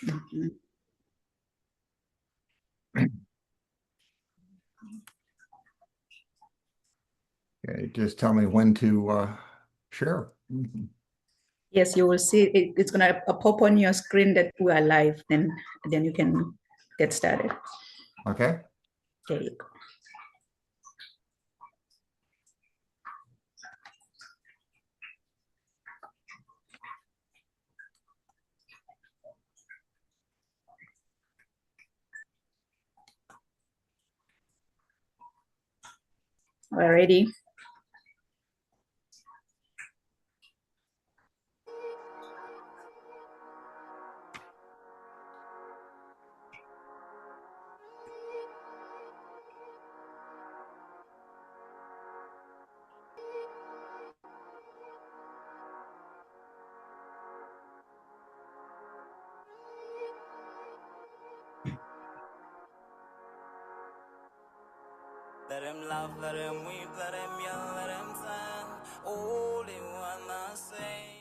Mhm. Okay, just tell me when to share. Yes, you will see it's gonna pop on your screen that we are live, then you can get started. Okay. There you go. We're ready. Let him laugh, let him weep, let him yell, let him sing. All they wanna say.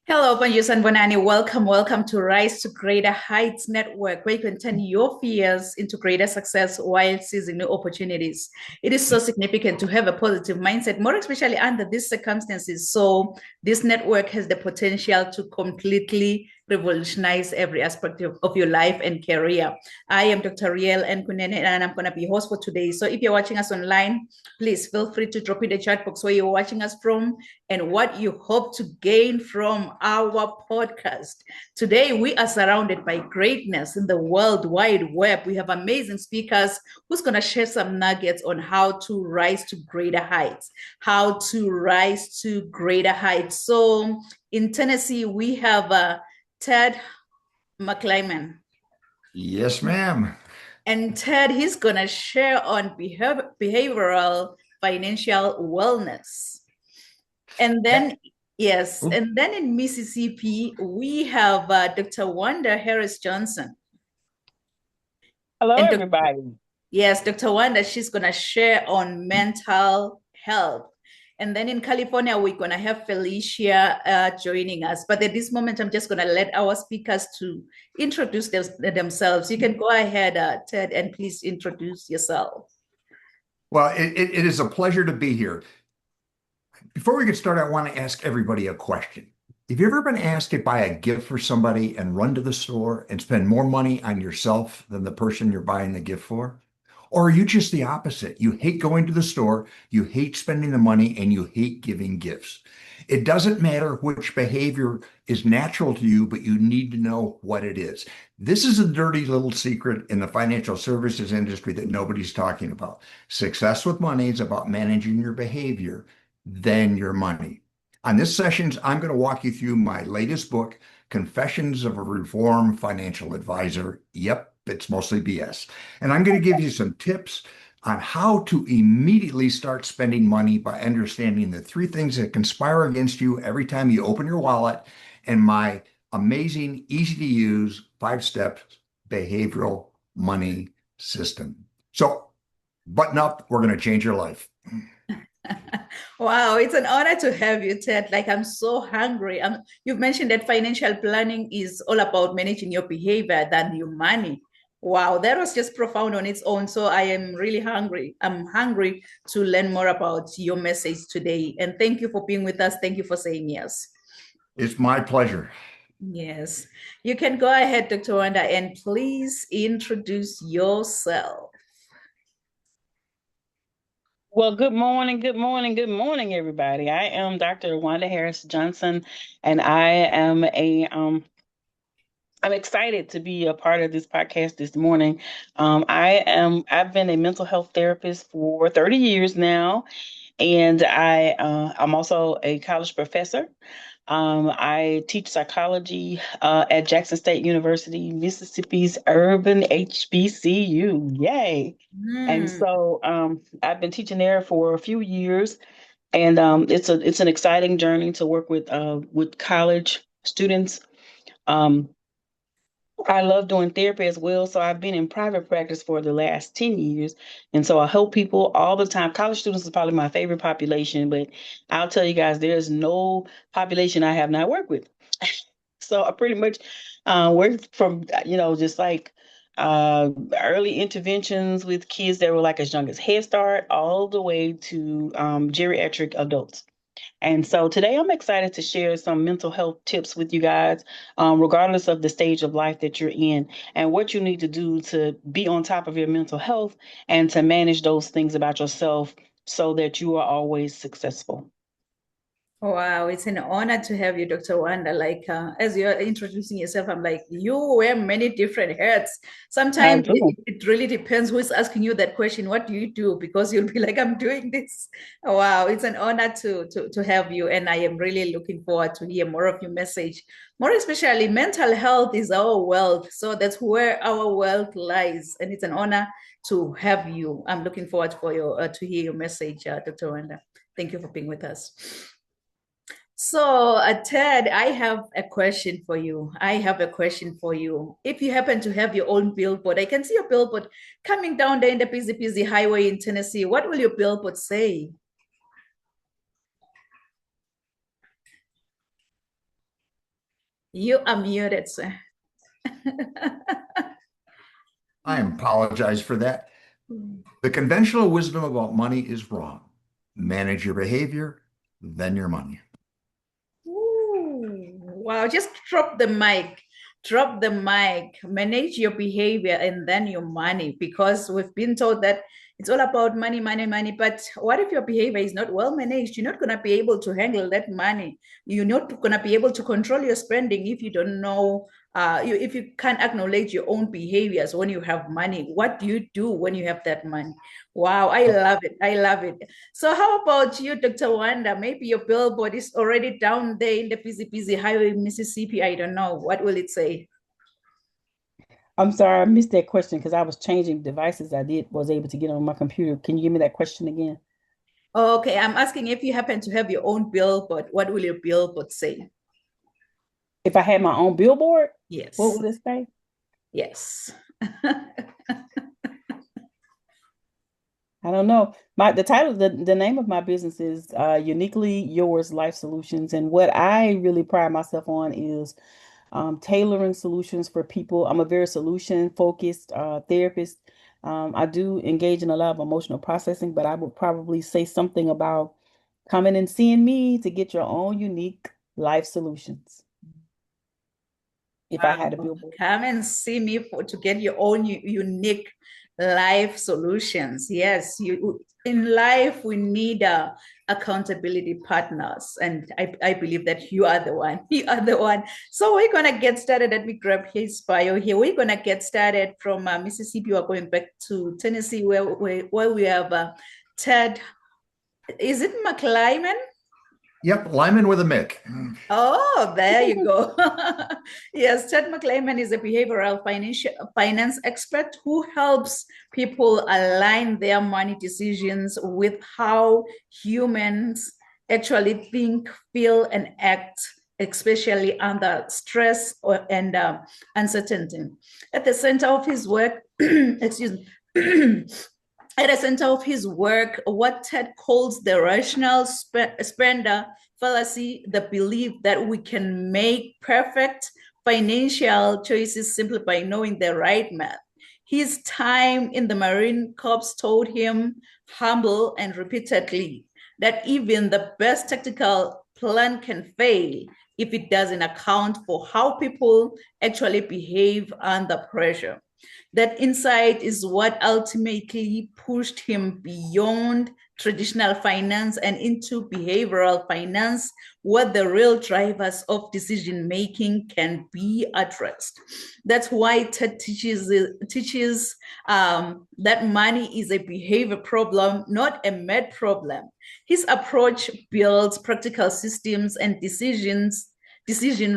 Hello, Panjus and Bonani. Welcome to Rise to Greater Heights Network, where you can turn your fears into greater success while seizing new opportunities. It is so significant to have a positive mindset, more especially under these circumstances. So, this network has the potential to completely revolutionize every aspect of your life and career. I am Dr. Riel Nkunene, and I'm going to be host for today. So, if you're watching us online, please feel free to drop in the chat box where you're watching us from and what you hope to gain from our podcast. Today, we are surrounded by greatness in the World Wide Web. We have amazing speakers who's going to share some nuggets on how to rise to greater heights, how to rise to greater heights. So, in Tennessee, we have Ted McClyman. Yes, ma'am. And Ted, he's going to share on behavioral financial wellness. And Eh, then, yes, oop. and then in Mississippi, we have Dr. Wanda Harris Johnson. Hello, And everybody. yes, Dr. Wanda, she's going to share on mental health. And then in California, we're going to have Felicia joining us. But at this moment, I'm just going to let our speakers to introduce themselves. You can go ahead, Ted, and please introduce yourself. Well, it is a pleasure to be here. Before we get started, I want to ask everybody a question. Have you ever been asked to buy a gift for somebody and run to the store and spend more money on yourself than the person you're buying the gift for? Or are you just the opposite? You hate going to the store, you hate spending the money, and you hate giving gifts. It doesn't matter which behavior is natural to you, but you need to know what it is. This is a dirty little secret in the financial services industry that nobody's talking about. Success with money is about managing your behavior than your money. On this sessions, I'm going to walk you through my latest book, Confessions of a Reformed Financial Advisor. Yep, it's mostly BS. And I'm going to give you some tips on how to immediately start spending money by understanding the three things that conspire against you every time you open your wallet and my amazing, easy to use 5 step behavioral money system. So button up, we're going to change your life. Wow, it's an honor to have you, Ted. Like, I'm so hungry. You've mentioned that financial planning is all about managing your behavior than your money. Wow, that was just profound on its own. So I am really hungry. I'm hungry to learn more about your message today. And thank you for being with us. Thank you for saying yes. It's my pleasure. Yes, you can go ahead, Dr. Wanda, and please introduce yourself. Well, good morning, good morning, good morning, everybody. I am Dr. Wanda Harris Johnson, and I'm excited to be a part of this podcast this morning. I've been a mental health therapist for 30 years now, and I'm also a college professor. I teach psychology at Jackson State University, Mississippi's urban HBCU. Yay! And Hmm. so I've been teaching there for a few years, and it's an exciting journey to work with college students. Um, I love doing therapy as well. So I've been in private practice for the last 10 years. And so I help people all the time. College students is probably my favorite population, but I'll tell you guys, there's no population I have not worked with. So I pretty much worked from, just like early interventions with kids that were like as young as Head Start all the way to geriatric adults. And so today I'm excited to share some mental health tips with you guys, regardless of the stage of life that you're in, and what you need to do to be on top of your mental health and to manage those things about yourself so that you are always successful. Wow, it's an honor to have you, Dr. Wanda. Like, as you're introducing yourself, I'm like, you wear many different hats. I Sometimes do. it really depends who's asking you that question. What do you do? Because you'll be like, I'm doing this. Wow, it's an honor to have you. And I am really looking forward to hear more of your message. More especially, mental health is our wealth. So that's where our wealth lies. And it's an honor to have you. I'm looking forward for your to hear your message, Dr. Wanda. Thank you for being with us. So, Ted, I have a question for you. I have a question for you. If you happen to have your own billboard, I can see your billboard coming down there in the busy highway in Tennessee. What will your billboard say? You are muted, sir. I apologize for that. The conventional wisdom about money is wrong. Manage your behavior, then your money. Ooh, wow, just drop the mic. Drop the mic. Manage your behavior and then your money, because we've been told that it's all about money, money, money. But what if your behavior is not well managed? You're not going to be able to handle that money. You're not going to be able to control your spending if you don't know, if you can't acknowledge your own behaviors when you have money. What do you do when you have that money? Wow, I love it. I love it. So how about you, Dr. Wanda? Maybe your billboard is already down there in the busy highway in Mississippi. I don't know. What will it say? I'm sorry, I missed that question because I was changing devices. Was able to get on my computer. Can you give me that question again? Okay, I'm asking if you happen to have your own billboard, what will your billboard say? If I had my own billboard, Yes. what would it say? Yes. I don't know. The title, the name of my business is Uniquely Yours Life Solutions. And what I really pride myself on is tailoring solutions for people. I'm a very solution-focused therapist. I do engage in a lot of emotional processing, but I would probably say something about coming and seeing me to get your own unique life solutions. If I had a billboard. Come and see me to get your own unique life solutions. Yes, in life we need accountability partners, and I believe that you are the one. You are the one. So we're gonna get started. Let me grab his bio here. We're gonna get started from Mississippi. We're going back to Tennessee, where we have Ted. Is it McClyman? Yep, Lyman with a Mick. Oh, there you go. Yes, Ted McClyman is a behavioral finance expert who helps people align their money decisions with how humans actually think, feel, and act, especially under stress and uncertainty. At the center of his work, excuse me. At the center of his work, what Ted calls the rational spender fallacy, the belief that we can make perfect financial choices simply by knowing the right math. His time in the Marine Corps taught him humble and repeatedly that even the best tactical plan can fail if it doesn't account for how people actually behave under pressure. That insight is what ultimately pushed him beyond traditional finance and into behavioral finance, where the real drivers of decision making can be addressed. That's why Ted teaches that money is a behavior problem, not a math problem. His approach builds practical systems and decision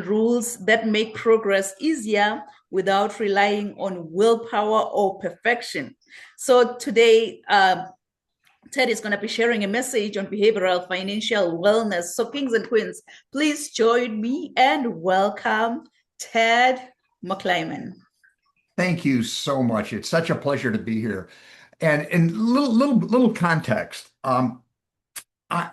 rules that make progress easier without relying on willpower or perfection. So today, Ted is going to be sharing a message on behavioral financial wellness. So kings and queens, please join me and welcome Ted McClyman. Thank you so much. It's such a pleasure to be here. And little context. I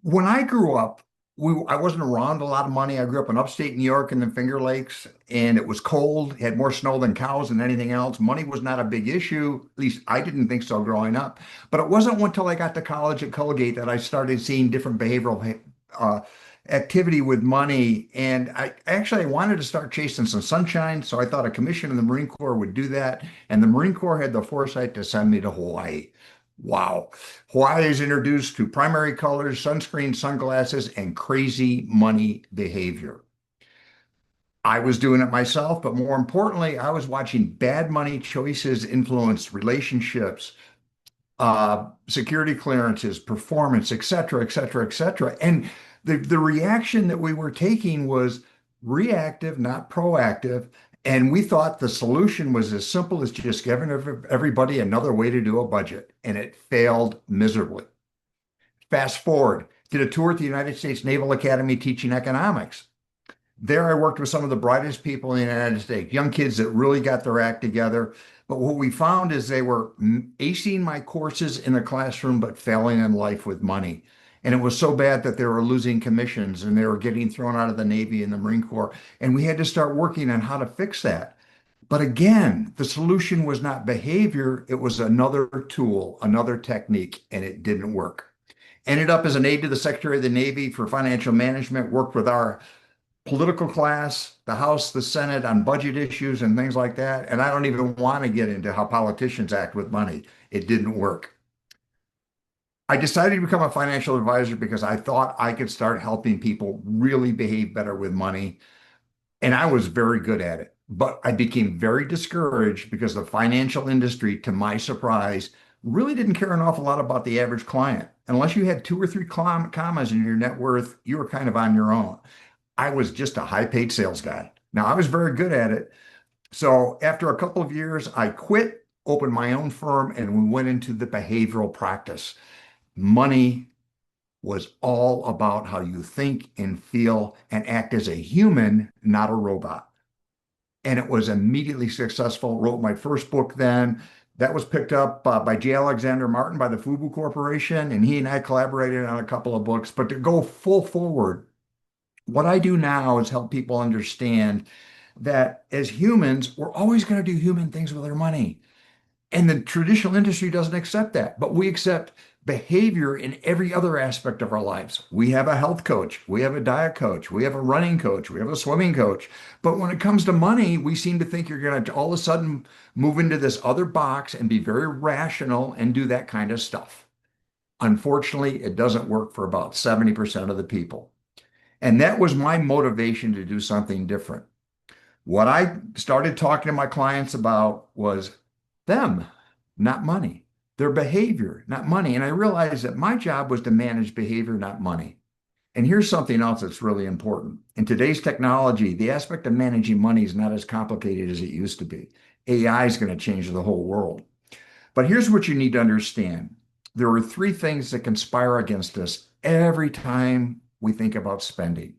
when I grew up, I wasn't around a lot of money. I grew up in upstate New York in the Finger Lakes, and it was cold, had more snow than cows and anything else. Money was not a big issue. At least I didn't think so growing up. But it wasn't until I got to college at Colgate that I started seeing different behavioral uh, activity with money. And I actually wanted to start chasing some sunshine. So I thought a commission in the Marine Corps would do that. And the Marine Corps had the foresight to send me to Hawaii. Wow. Hawaii is introduced to primary colors, sunscreen, sunglasses, and crazy money behavior. I was doing it myself, but more importantly, I was watching bad money choices influence relationships, security clearances, performance, et cetera, et cetera, et cetera. And the reaction that we were taking was reactive, not proactive. And we thought the solution was as simple as just giving everybody another way to do a budget, and it failed miserably. Fast forward, did a tour at the United States Naval Academy teaching economics. There I worked with some of the brightest people in the United States, young kids that really got their act together. But what we found is they were acing my courses in the classroom, but failing in life with money. And it was so bad that they were losing commissions and they were getting thrown out of the Navy and the Marine Corps. And we had to start working on how to fix that. But again, the solution was not behavior, it was another tool, another technique, and it didn't work. Ended up as an aide to the Secretary of the Navy for financial management, worked with our political class, the House, the Senate on budget issues and things like that. And I don't even want to get into how politicians act with money. It didn't work. I decided to become a financial advisor because I thought I could start helping people really behave better with money. And I was very good at it. But I became very discouraged because the financial industry, to my surprise, really didn't care an awful lot about the average client. Unless you had 2 or 3 commas in your net worth, you were kind of on your own. I was just a high-paid sales guy. Now, I was very good at it. So after a couple of years, I quit, opened my own firm, and we went into the behavioral practice. Money was all about how you think and feel and act as a human, not a robot. And it was immediately successful. Wrote my first book then. That was picked up by J. Alexander Martin by the FUBU Corporation, and he and I collaborated on a couple of books. But to go full forward, what I do now is help people understand that as humans, we're always going to do human things with our money. And the traditional industry doesn't accept that, but we accept behavior in every other aspect of our lives. We have a health coach, we have a diet coach, we have a running coach, we have a swimming coach. But when it comes to money, we seem to think you're going to all of a sudden move into this other box and be very rational and do that kind of stuff. Unfortunately, it doesn't work for about 70% of the people. And that was my motivation to do something different. What I started talking to my clients about was them, not money, their behavior, not money. And I realized that my job was to manage behavior, not money. And here's something else that's really important. In today's technology, the aspect of managing money is not as complicated as it used to be. AI is going to change the whole world. But here's what you need to understand. There are 3 things that conspire against us every time we think about spending.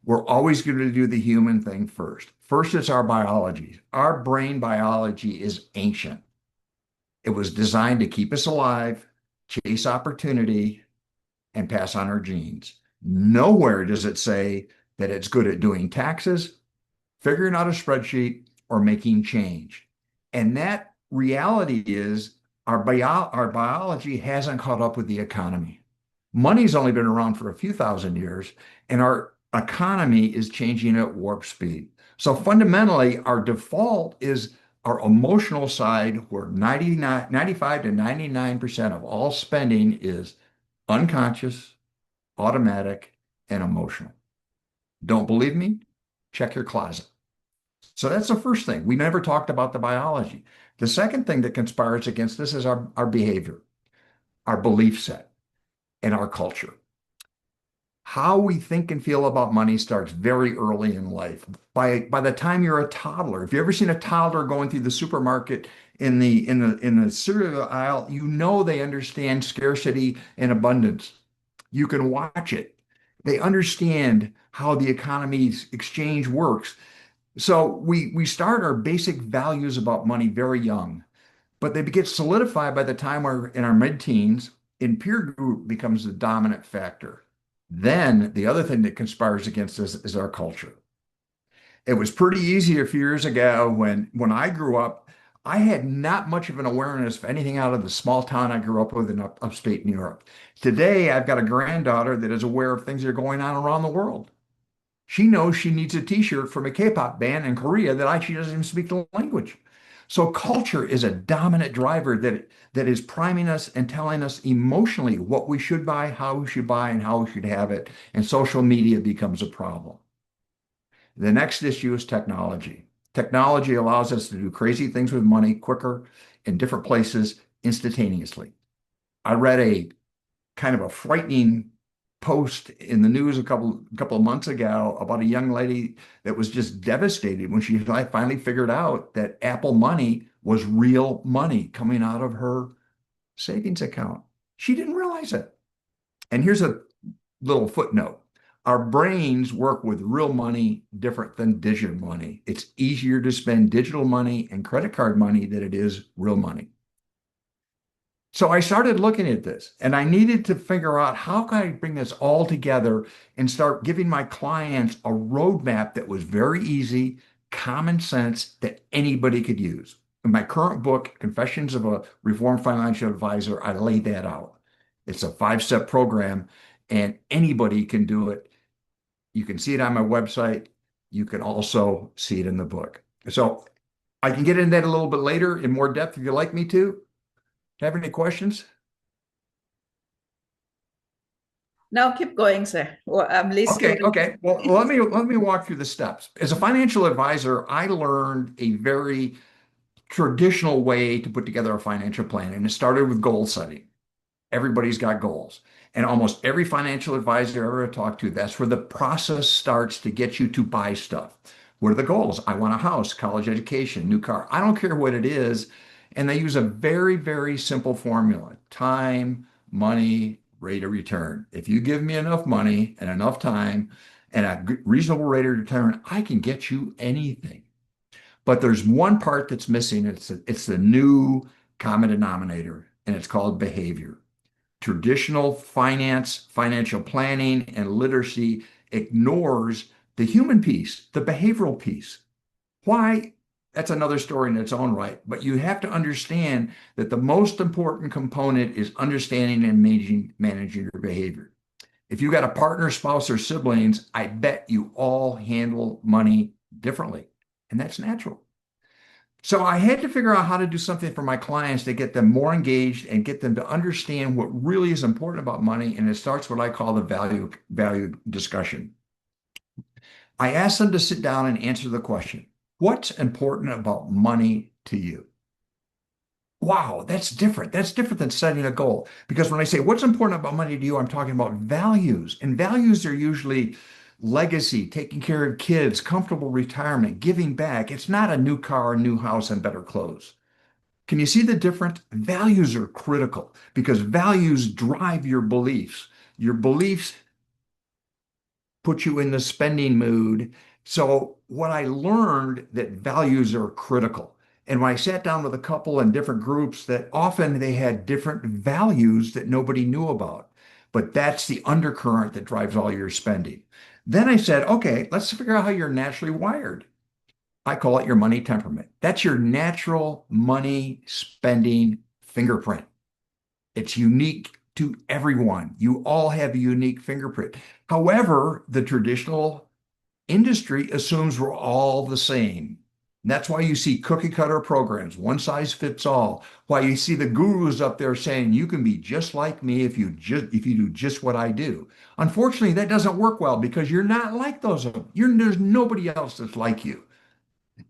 We're always going to do the human thing first. First, it's our biology. Our brain biology is ancient. It was designed to keep us alive, chase opportunity, and pass on our genes. Nowhere does it say that it's good at doing taxes, figuring out a spreadsheet, or making change. And that reality is our biology hasn't caught up with the economy. Money's only been around for a few thousand years, and our economy is changing at warp speed. So fundamentally, our default is our emotional side, where 95 to 99% of all spending is unconscious, automatic, and emotional. Don't believe me? Check your closet. So that's the first thing. We never talked about the biology. The second thing that conspires against this is our behavior, our belief set, and our culture. How we think and feel about money starts very early in life. By the time you're a toddler, if you've ever seen a toddler going through the supermarket in the cereal aisle, you know they understand scarcity and abundance. You can watch it. They understand how the economy's exchange works. So we start our basic values about money very young, but they get solidified by the time we're in our mid-teens, and peer group becomes the dominant factor. Then the other thing that conspires against us is our culture. It was pretty easy a few years ago when I grew up. I had not much of an awareness of anything out of the small town I grew up with in upstate New York. Today, I've got a granddaughter that is aware of things that are going on around the world. She knows she needs a t-shirt from a K-pop band in Korea she doesn't even speak the language. So culture is a dominant driver that is priming us and telling us emotionally what we should buy, how we should buy, and how we should have it. And social media becomes a problem. The next issue is technology. Technology allows us to do crazy things with money quicker in different places instantaneously. I read a kind of a frightening post in the news a couple of months ago about a young lady that was just devastated when she finally figured out that Apple money was real money coming out of her savings account. She didn't realize it. And here's a little footnote. Our brains work with real money different than digital money. It's easier to spend digital money and credit card money than it is real money. So I started looking at this and I needed to figure out how can I bring this all together and start giving my clients a roadmap that was very easy, common sense that anybody could use. In my current book, Confessions of a Reformed Financial Advisor, I laid that out. It's a 5-step program and anybody can do it. You can see it on my website. You can also see it in the book. So I can get into that a little bit later in more depth if you'd like me to. Have any questions? No, keep going, sir. Well, I'm listening. Okay. Well, let me walk through the steps. As a financial advisor, I learned a very traditional way to put together a financial plan, and it started with goal setting. Everybody's got goals. And almost every financial advisor I ever talked to, that's where the process starts to get you to buy stuff. What are the goals? I want a house, college education, new car. I don't care what it is. And they use a very, very simple formula: time, money, rate of return. If you give me enough money and enough time and a reasonable rate of return, I can get you anything. But there's one part that's missing. It's the new common denominator, and it's called behavior. Traditional finance, financial planning, and literacy ignores the human piece, the behavioral piece. Why? That's another story in its own right. But you have to understand that the most important component is understanding and managing your behavior. If you got a partner, spouse, or siblings, I bet you all handle money differently. And that's natural. So I had to figure out how to do something for my clients to get them more engaged and get them to understand what really is important about money. And it starts what I call the value discussion. I asked them to sit down and answer the question, what's important about money to you? Wow, that's different. That's different than setting a goal. Because when I say what's important about money to you, I'm talking about values. And values are usually legacy, taking care of kids, comfortable retirement, giving back. It's not a new car, a new house, and better clothes. Can you see the difference? Values are critical because values drive your beliefs. Your beliefs put you in the spending mood. So what I learned that values are critical. And when I sat down with a couple in different groups, that often they had different values that nobody knew about. But that's the undercurrent that drives all your spending. Then I said, okay, let's figure out how you're naturally wired. I call it your money temperament. That's your natural money spending fingerprint. It's unique to everyone. You all have a unique fingerprint. However, the traditional industry assumes we're all the same. That's why you see cookie cutter programs, one size fits all. Why you see the gurus up there saying you can be just like me if you do just what I do. Unfortunately, that doesn't work well because you're not like those. There's nobody else that's like you.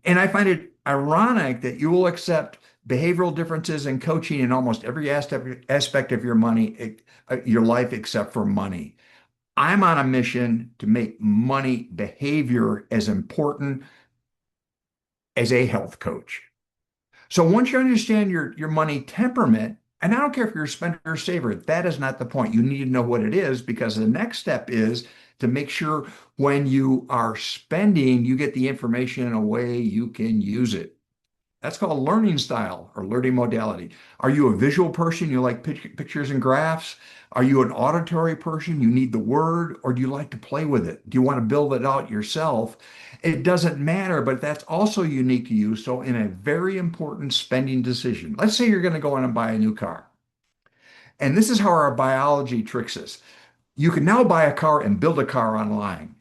And I find it ironic that you will accept behavioral differences in coaching in almost every aspect of your life except for money. I'm on a mission to make money behavior as important as a health coach. So once you understand your money temperament, and I don't care if you're a spender or saver, that is not the point. You need to know what it is because the next step is to make sure when you are spending, you get the information in a way you can use it. That's called learning style or learning modality. Are you a visual person? You like pictures and graphs? Are you an auditory person? You need the word, or do you like to play with it? Do you want to build it out yourself? It doesn't matter, but that's also unique to you. So, in a very important spending decision, let's say you're going to go in and buy a new car. And this is how our biology tricks us. You can now buy a car and build a car online.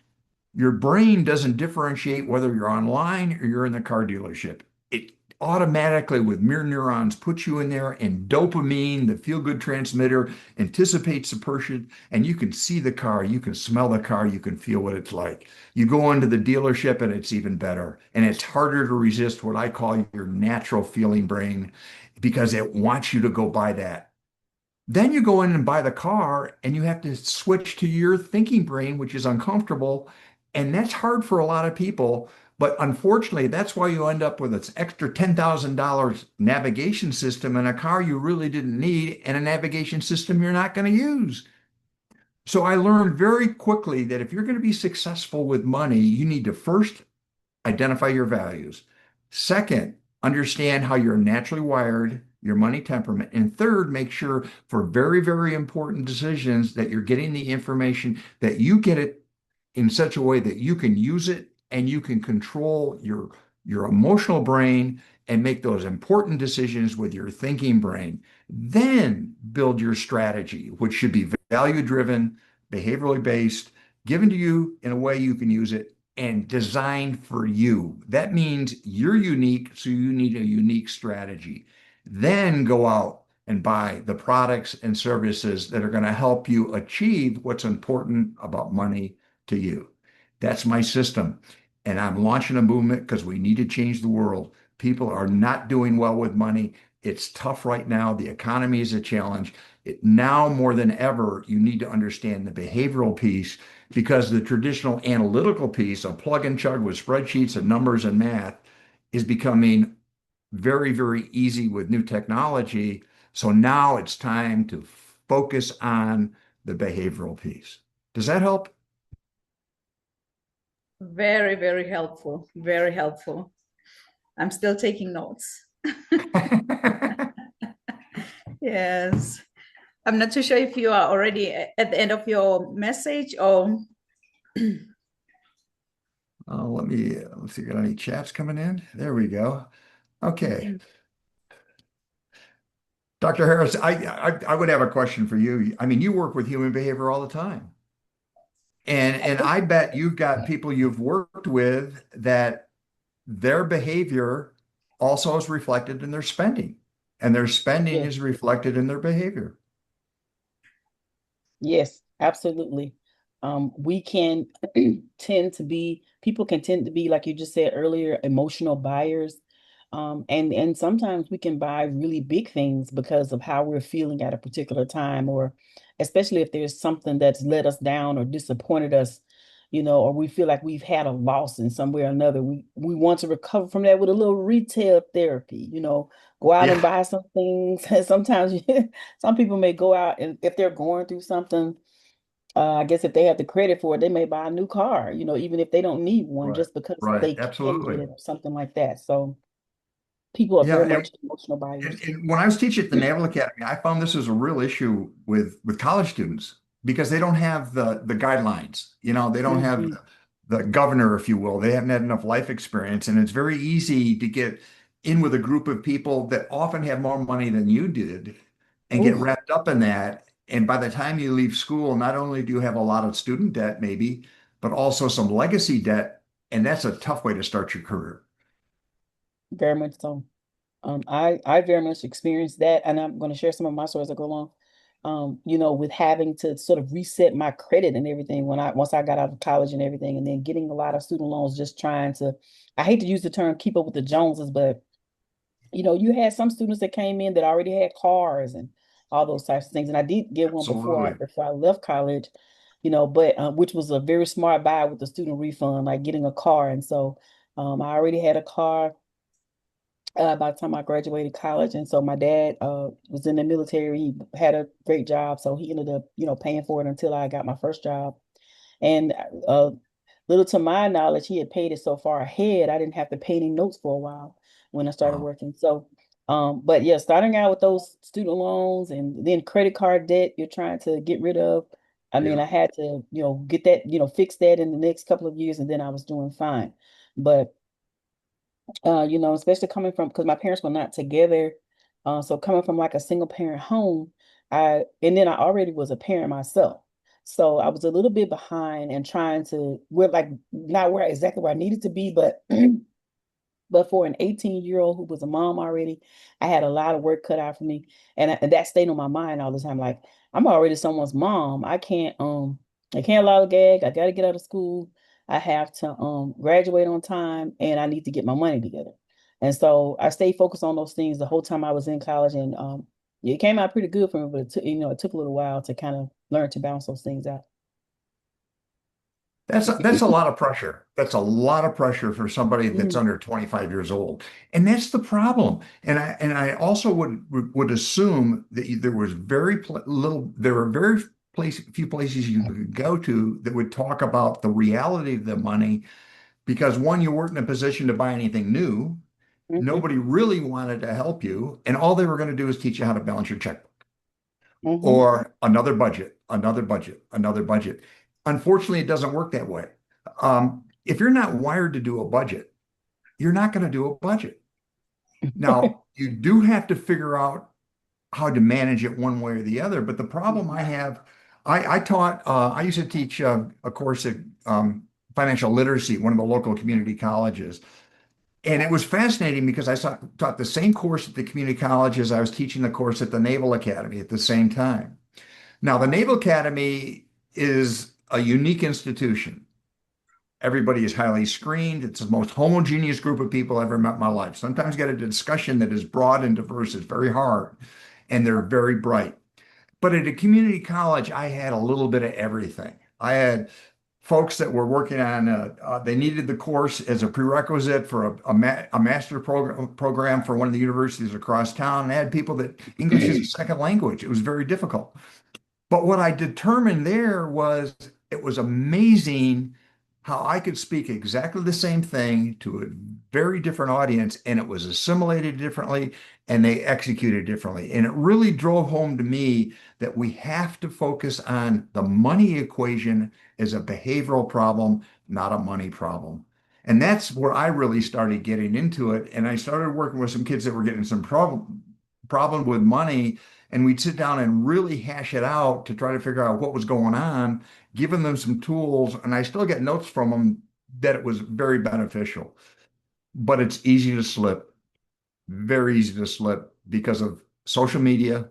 Your brain doesn't differentiate whether you're online or you're in the car dealership. It automatically, with mirror neurons, puts you in there, and dopamine, the feel-good transmitter, anticipates the person, and you can see the car, you can smell the car, you can feel what it's like. You go into the dealership and it's even better. And it's harder to resist what I call your natural feeling brain because it wants you to go buy that. Then you go in and buy the car, and you have to switch to your thinking brain, which is uncomfortable. And that's hard for a lot of people. But unfortunately, that's why you end up with this extra $10,000 navigation system in a car you really didn't need and a navigation system you're not going to use. So I learned very quickly that if you're going to be successful with money, you need to first identify your values. Second, understand how you're naturally wired, your money temperament. And third, make sure for very, very important decisions that you're getting the information, that you get it in such a way that you can use it and you can control your emotional brain and make those important decisions with your thinking brain. Then build your strategy, which should be value driven, behaviorally based, given to you in a way you can use it, and designed for you. That means you're unique, so you need a unique strategy. Then go out and buy the products and services that are going to help you achieve what's important about money to you. That's my system. And I'm launching a movement because we need to change the world. People are not doing well with money. It's tough right now. The economy is a challenge. Now more than ever, you need to understand the behavioral piece, because the traditional analytical piece of plug and chug with spreadsheets and numbers and math is becoming very, very easy with new technology. So now it's time to focus on the behavioral piece. Does that help? Very, very helpful. Very helpful. I'm still taking notes. Yes. I'm not too sure if you are already at the end of your message or. Let's see, got any chats coming in? There we go. Okay. Dr. Harris, I would have a question for you. I mean, you work with human behavior all the time. And I bet you've got people you've worked with that their behavior also is reflected in their spending, and their spending Yes. is reflected in their behavior. Yes, absolutely. We can people can tend to be, like you just said earlier, emotional buyers. And sometimes we can buy really big things because of how we're feeling at a particular time, or especially if there's something that's let us down or disappointed us, or we feel like we've had a loss in some way or another. We want to recover from that with a little retail therapy, go out and Yeah, buy some things. Sometimes some people may go out, and if they're going through something, I guess if they have the credit for it, they may buy a new car, even if they don't need one, right, just because right, they can get absolutely. it or something like that. So people are Yeah, very much emotional buyers. and when I was teaching at the Naval Academy, I found this is a real issue with college students because they don't have the guidelines. They don't have Mhm. the governor, if you will. They haven't had enough life experience, and it's very easy to get in with a group of people that often have more money than you did and get Ooh, wrapped up in that. And by the time you leave school, not only do you have a lot of student debt, maybe, but also some legacy debt, and that's a tough way to start your career. very much so. I very much experienced that, and I'm going to share some of my stories that go along. With having to sort of reset my credit and everything once I got out of college and everything, and then getting a lot of student loans, just trying to, I hate to use the term keep up with the Joneses, but you had some students that came in that already had cars and all those types of things. And I did get one before Absolutely. I left college, but which was a very smart buy with the student refund, like getting a car. And so I already had a car by the time I graduated college. And so my dad was in the military. He had a great job. So he ended up, paying for it until I got my first job. And uh, little to my knowledge, he had paid it so far ahead, I didn't have to pay any notes for a while when I started Wow. working. So, but yeah, starting out with those student loans and then credit card debt you're trying to get rid of. I mean, Yeah. I had to, get that, fix that in the next couple of years, and then I was doing fine. But especially coming from, because my parents were not together. So coming from like a single parent home, and then I already was a parent myself. So I was a little bit behind and trying to, we're like not where exactly where I needed to be, but but for an 18-year-old who was a mom already, I had a lot of work cut out for me. And that stayed on my mind all the time. Like, I'm already someone's mom. I can't lollygag. I gotta get out of school. I have to graduate on time, and I need to get my money together. And so I stayed focused on those things the whole time I was in college. And it came out pretty good for me, but it took a little while to kind of learn to balance those things out. That's a lot of pressure. That's a lot of pressure for somebody that's Mhm. under 25 years old. And that's the problem. And I also would assume that there were few places you could go to that would talk about the reality of the money because one, you weren't in a position to buy anything new. Mhm. Nobody really wanted to help you, and all they were going to do is teach you how to balance your checkbook Mhm. or another budget, another budget, another budget. Unfortunately, it doesn't work that way. If you're not wired to do a budget, you're not going to do a budget. Now, you do have to figure out how to manage it one way or the other. But the problem I have, I used to teach a course at financial literacy, one of the local community colleges. And it was fascinating because taught the same course at the community college as I was teaching the course at the Naval Academy at the same time. Now, the Naval Academy is a unique institution. Everybody is highly screened. It's the most homogeneous group of people I've ever met in my life. Sometimes get a discussion that is broad and diverse. It's very hard, and they're very bright. But at a community college, I had a little bit of everything. I had folks that were working on, they needed the course as a prerequisite for a master program for one of the universities across town. I had people that English is a second language. It was very difficult. But what I determined there was it was amazing how I could speak exactly the same thing to a very different audience, and it was assimilated differently and they executed differently. And it really drove home to me that we have to focus on the money equation as a behavioral problem, not a money problem. And that's where I really started getting into it. And I started working with some kids that were getting some problem with money, and we'd sit down and really hash it out to try to figure out what was going on, giving them some tools. And I still get notes from them that it was very beneficial. But it's easy to slip, very easy to slip because of social media,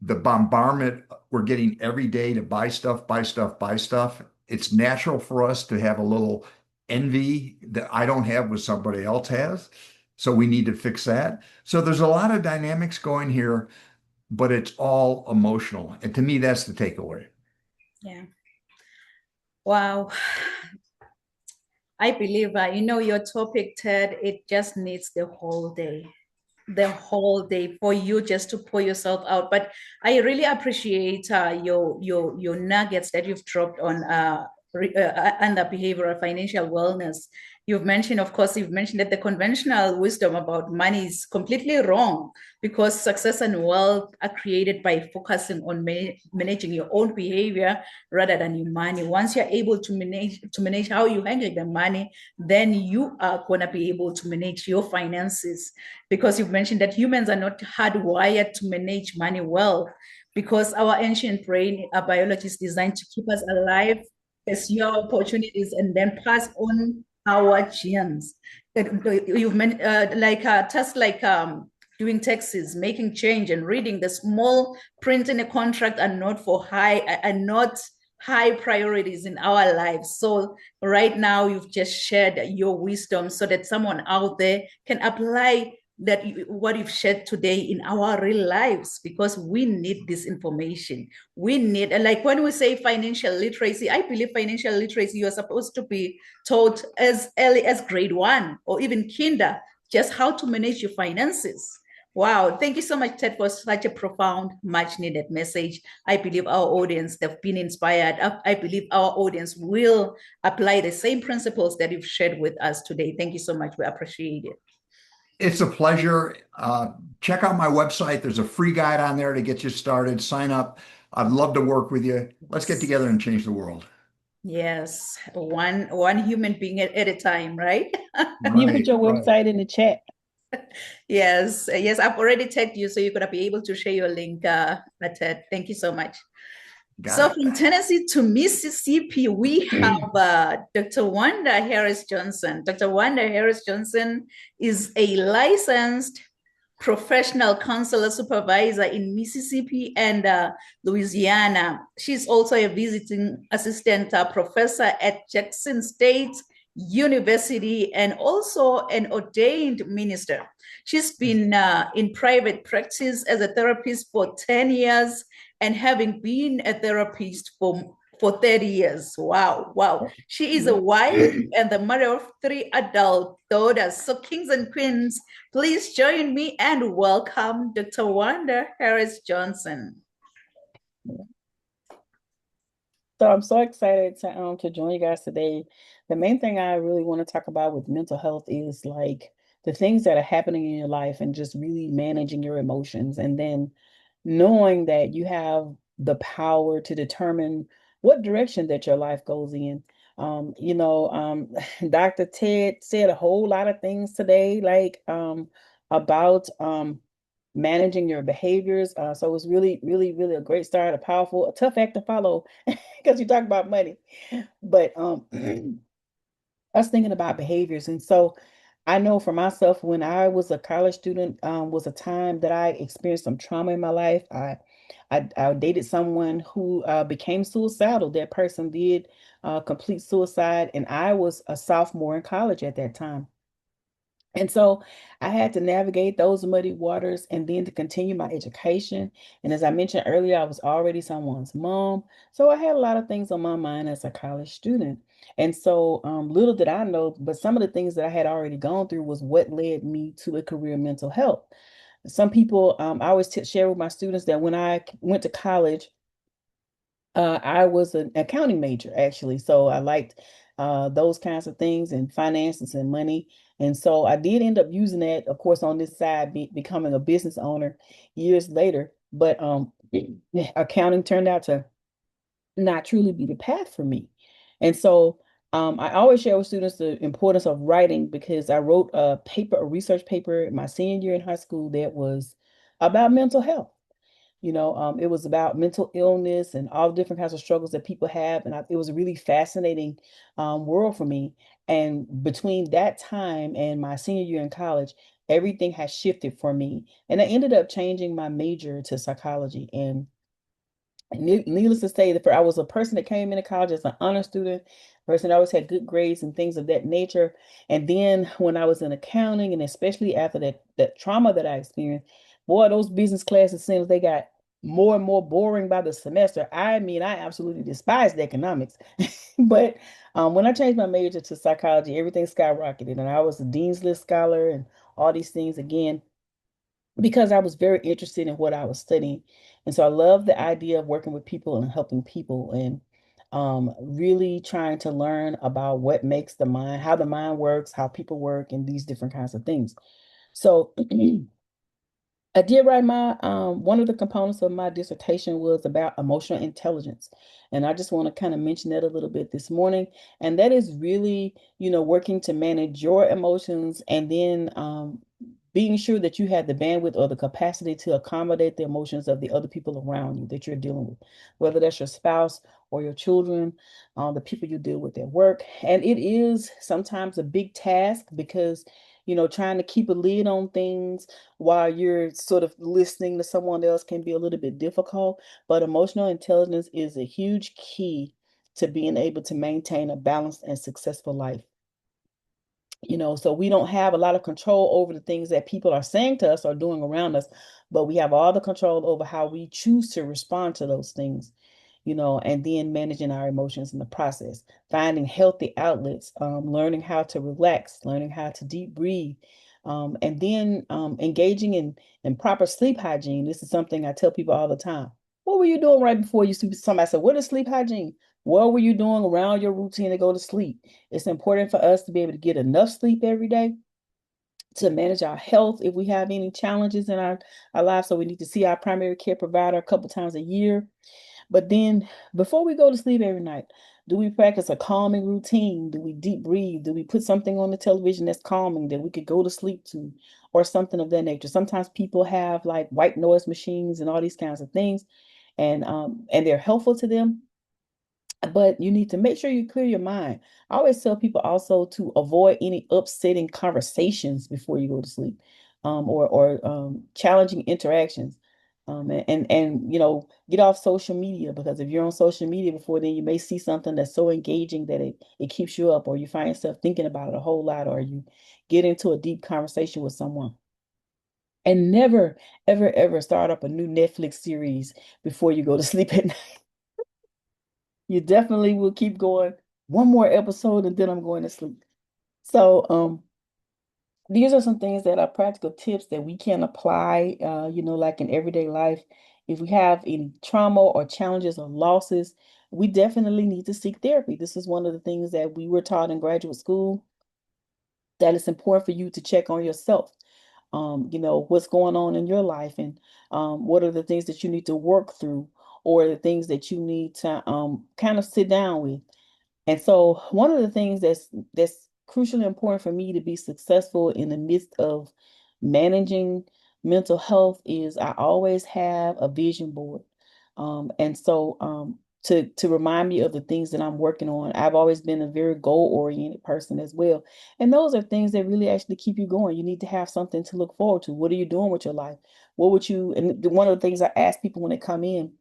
the bombardment we're getting every day to buy stuff, buy stuff, buy stuff. It's natural for us to have a little envy that I don't have what somebody else has. So we need to fix that. So there's a lot of dynamics going here, but it's all emotional. And to me, that's the takeaway. Yeah. Wow. I believe, your topic, Ted, it just needs the whole day for you just to pour yourself out. But I really appreciate your nuggets that you've dropped on under behavioral financial wellness. You've mentioned that the conventional wisdom about money is completely wrong because success and wealth are created by focusing on managing your own behavior rather than your money. Once you're able to manage how you handle the money, then you are going to be able to manage your finances, because you've mentioned that humans are not hardwired to manage money well, because our ancient brain, our biology is designed to keep us alive, pursue opportunities, and then pass on our genes. You've mentioned tasks like doing taxes, making change, and reading the small print in a contract are not high priorities in our lives. So right now, you've just shared your wisdom so that someone out there can apply what you've shared today in our real lives, because we need this information. We need, like when we say financial literacy, I believe financial literacy, you're supposed to be taught as early as grade 1 or even kinder, just how to manage your finances. Wow, thank you so much, Ted, for such a profound, much needed message. I believe our audience have been inspired. I believe our audience will apply the same principles that you've shared with us today. Thank you so much. We appreciate it. It's a pleasure. Check out my website. There's a free guide on there to get you started. Sign up. I'd love to work with you. Let's get together and change the world. Yes, one human being at a time, right? You put Right, your right. website in the chat. Yes, yes, I've already tagged you, so you're gonna be able to share your link, Ted. Thank you so much. So Got from it. Tennessee to Mississippi, we have Dr. Wanda Harris Johnson. Dr. Wanda Harris Johnson is a licensed professional counselor supervisor in Mississippi and Louisiana. She's also a visiting assistant professor at Jackson State University and also an ordained minister. She's been in private practice as a therapist for 10 years and having been a therapist for 30 years. Wow, wow. She is a wife and the mother of 3 adult daughters. So, kings and queens, please join me and welcome Dr. Wanda Harris Johnson. So I'm so excited to join you guys today. The main thing I really want to talk about with mental health is like the things that are happening in your life and just really managing your emotions, and then knowing that you have the power to determine what direction that your life goes in. Dr. Ted said a whole lot of things today, like about managing your behaviors. So it was really, really, really a great start, a tough act to follow because you talk about money. But I was thinking about behaviors. And so I know for myself, when I was a college student, was a time that I experienced some trauma in my life. I dated someone who became suicidal. That person did complete suicide, and I was a sophomore in college at that time. And so I had to navigate those muddy waters and then to continue my education. And as I mentioned earlier, I was already someone's mom. So I had a lot of things on my mind as a college student. And so little did I know, but some of the things that I had already gone through was what led me to a career in mental health. Some people, I always share with my students that when I went to college, I was an accounting major, actually. So I liked those kinds of things and finances and money. And so I did end up using that, of course, on this side, becoming a business owner years later. But accounting turned out to not truly be the path for me. And so I always share with students the importance of writing because I wrote a research paper in my senior year in high school that was about mental health. It was about mental illness and all different kinds of struggles that people have. And it was a really fascinating world for me. And between that time and my senior year in college, everything has shifted for me. And I ended up changing my major to psychology. And needless to say, I was a person that came into college as an honor student, person that always had good grades and things of that nature. And then when I was in accounting, and especially after that trauma that I experienced, boy, those business classes seems they got more and more boring by the semester. I mean, I absolutely despised economics. But when I changed my major to psychology, everything skyrocketed, and I was a Dean's List scholar and all these things again because I was very interested in what I was studying. And so I love the idea of working with people and helping people and really trying to learn about what makes the mind, how the mind works, how people work, and these different kinds of things. So I did write one of the components of my dissertation was about emotional intelligence. And I just want to kind of mention that a little bit this morning. And that is really, working to manage your emotions and then being sure that you have the bandwidth or the capacity to accommodate the emotions of the other people around you that you're dealing with, whether that's your spouse or your children, the people you deal with at work. And it is sometimes a big task because, trying to keep a lid on things while you're sort of listening to someone else can be a little bit difficult. But emotional intelligence is a huge key to being able to maintain a balanced and successful life. So we don't have a lot of control over the things that people are saying to us or doing around us, but we have all the control over how we choose to respond to those things, and then managing our emotions in the process, finding healthy outlets, learning how to relax, learning how to deep breathe, And then engaging in proper sleep hygiene. This is something I tell people all the time. What were you doing right before you sleep? Somebody said, what is sleep hygiene? What were you doing around your routine to go to sleep? It's important for us to be able to get enough sleep every day to manage our health if we have any challenges in our lives. So we need to see our primary care provider a couple times a year. But then before we go to sleep every night, do we practice a calming routine? Do we deep breathe? Do we put something on the television that's calming that we could go to sleep to, or something of that nature? Sometimes people have like white noise machines and all these kinds of things, and they're helpful to them, but you need to make sure you clear your mind. I always tell people also to avoid any upsetting conversations before you go to sleep, or challenging interactions. And get off social media, because if you're on social media before then, you may see something that's so engaging that it keeps you up, or you find yourself thinking about it a whole lot, or you get into a deep conversation with someone. And never, ever, ever start up a new Netflix series before you go to sleep at night. You definitely will keep going. One more episode and then I'm going to sleep. So these are some things that are practical tips that we can apply, like in everyday life. If we have any trauma or challenges or losses, we definitely need to seek therapy. This is one of the things that we were taught in graduate school, that it's important for you to check on yourself. What's going on in your life, and what are the things that you need to work through, or the things that you need to kind of sit down with. And so one of the things that's crucially important for me to be successful in the midst of managing mental health is I always have a vision board. And so to remind me of the things that I'm working on. I've always been a very goal-oriented person as well. And those are things that really actually keep you going. You need to have something to look forward to. What are you doing with your life? And one of the things I ask people when they come in,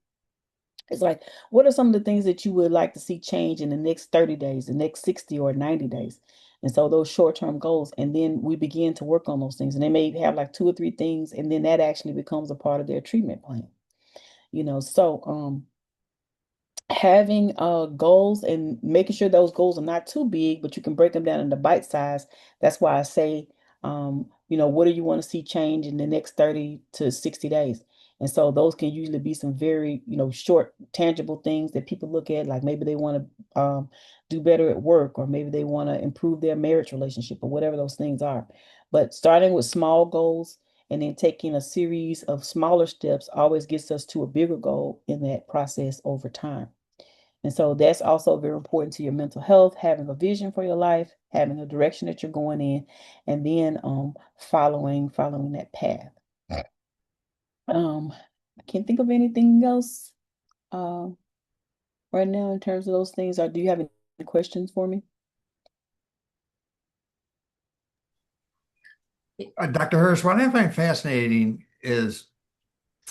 it's like, what are some of the things that you would like to see change in the next 30 days, the next 60 or 90 days? And so those short-term goals, and then we begin to work on those things. And they may have like two or three things, and then that actually becomes a part of their treatment plan. So having goals and making sure those goals are not too big, but you can break them down into bite size. That's why I say, what do you want to see change in the next 30 to 60 days? And so those can usually be some very, short, tangible things that people look at, like maybe they want to do better at work, or maybe they want to improve their marriage relationship, or whatever those things are. But starting with small goals and then taking a series of smaller steps always gets us to a bigger goal in that process over time. And so that's also very important to your mental health, having a vision for your life, having a direction that you're going in, and then following that path. I can't think of anything else uh, right now in terms of those things. Or do you have any questions for me? Dr. Harris, what I find fascinating is